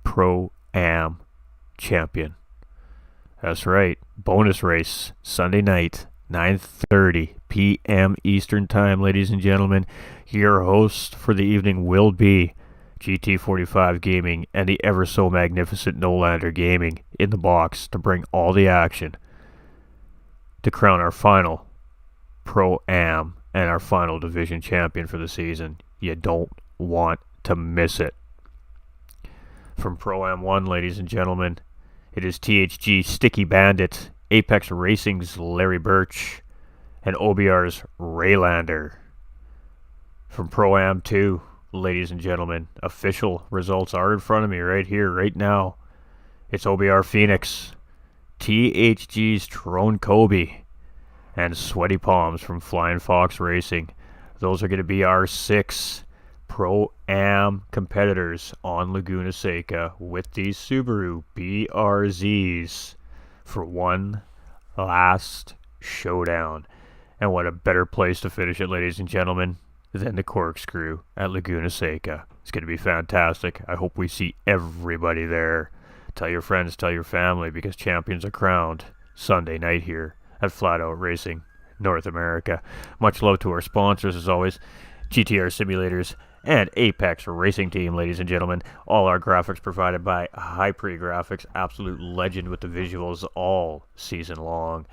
Pro-Am champion. That's right, bonus race Sunday night, 9:30 p.m. Eastern Time, ladies and gentlemen. Your host for the evening will be GT45 Gaming and the ever so magnificent Nolander Gaming in the box to bring all the action to crown our final Pro-Am and our final division champion for the season. You don't want to miss it. From Pro-Am 1, ladies and gentlemen, it is THG Sticky Bandit, Apex Racing's Larry Birch, and OBR's Raylander. From Pro-Am 2, ladies and gentlemen, official results are in front of me right here, right now. It's OBR Phoenix, THG's Trone Kobe, and Sweaty Palms from Flying Fox Racing. Those are going to be our 6 Pro-Am competitors on Laguna Seca with these Subaru BRZs for one last showdown. And what a better place to finish it, ladies and gentlemen, than the Corkscrew at Laguna Seca. It's going to be fantastic. I hope we see everybody there. Tell your friends, tell your family, because champions are crowned Sunday night here at Flat Out Racing North America. Much love to our sponsors, as always. GTR Simulators, and Apex Racing Team, ladies and gentlemen. All our graphics provided by Hypre Graphics, absolute legend with the visuals all season long.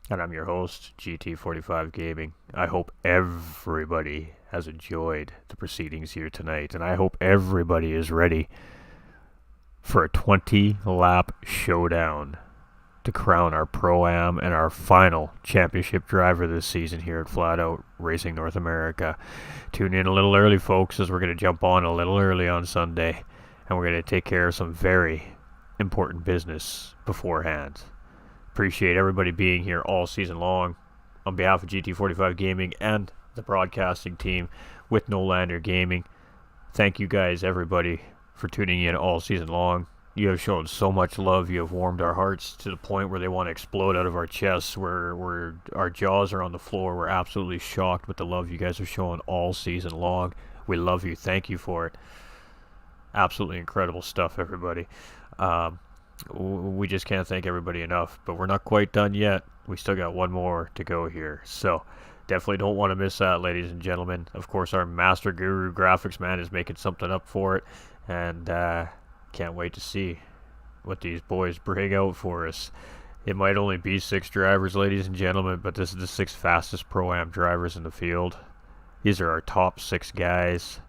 And I'm your host, GT45 Gaming. I hope everybody has enjoyed the proceedings here tonight, and I hope everybody is ready for a 20-lap showdown to crown our Pro-Am and our final championship driver this season here at Flat Out Racing North America. Tune in a little early, folks, as we're going to jump on a little early on Sunday, and we're going to take care of some very important business beforehand. Appreciate everybody being here all season long. On behalf of GT45 Gaming and the broadcasting team with No Lander Gaming, thank you guys, everybody, for tuning in all season long. You have shown so much love. You have warmed our hearts to the point where they want to explode out of our chests, where our jaws are on the floor. We're absolutely shocked with the love you guys have shown all season long. We love you. Thank you for it. Absolutely incredible stuff, everybody. We just can't thank everybody enough, but we're not quite done yet. We still got one more to go here. So definitely don't want to miss that, ladies and gentlemen. Of course, our master guru graphics man is making something up for it, and can't wait to see what these boys bring out for us. It might only be 6 drivers, ladies and gentlemen, but this is the 6 fastest Pro-Am drivers in the field. These are our top 6 guys.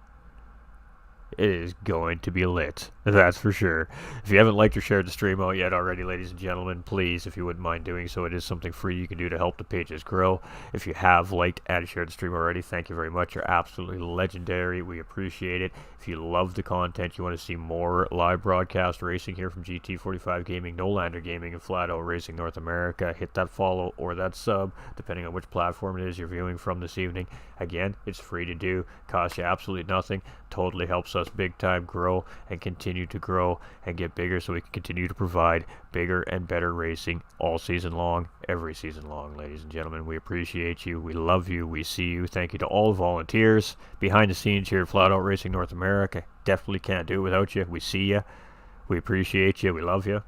It is going to be lit, that's for sure. If you haven't liked or shared the stream out yet already, ladies and gentlemen, please, if you wouldn't mind doing so, it is something free you can do to help the pages grow. If you have liked and shared the stream already, thank you very much. You're absolutely legendary. We appreciate it. If you love the content, you want to see more live broadcast racing here from GT45 Gaming, No Lander Gaming, and Flat Out Racing North America, hit that follow or that sub, depending on which platform it is you're viewing from this evening. Again, it's free to do, costs you absolutely nothing, totally helps us big time grow and continue to grow and get bigger so we can continue to provide bigger and better racing all season long, every season long, ladies and gentlemen. We appreciate you. We love you. We see you. Thank you to all the volunteers behind the scenes here at Flat Out Racing North America. Definitely can't do it without you. We see you. We appreciate you. We love you.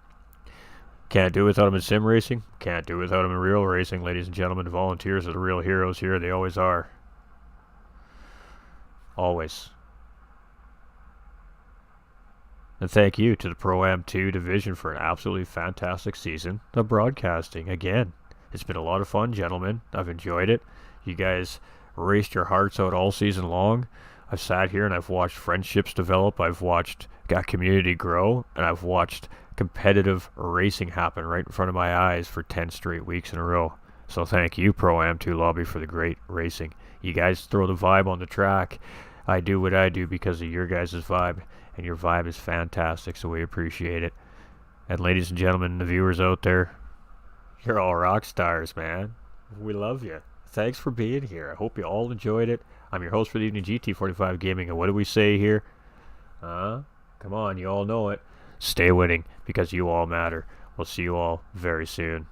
Can't do it without them in sim racing. Can't do it without them in real racing, ladies and gentlemen. The volunteers are the real heroes here. They always are. Always. And thank you to the Pro-Am 2 division for an absolutely fantastic season of broadcasting. Again, it's been a lot of fun, gentlemen. I've enjoyed it. You guys raced your hearts out all season long. I've sat here and I've watched friendships develop. I've watched community grow. And I've watched competitive racing happen right in front of my eyes for 10 straight weeks in a row. So thank you, Pro-Am 2 Lobby, for the great racing. You guys throw the vibe on the track. I do what I do because of your guys' vibe. And your vibe is fantastic, so we appreciate it. And ladies and gentlemen, the viewers out there, you're all rock stars, man. We love you. Thanks for being here. I hope you all enjoyed it. I'm your host for the evening, GT45 Gaming, and what do we say here? Come on, you all know it. Stay winning, because you all matter. We'll see you all very soon.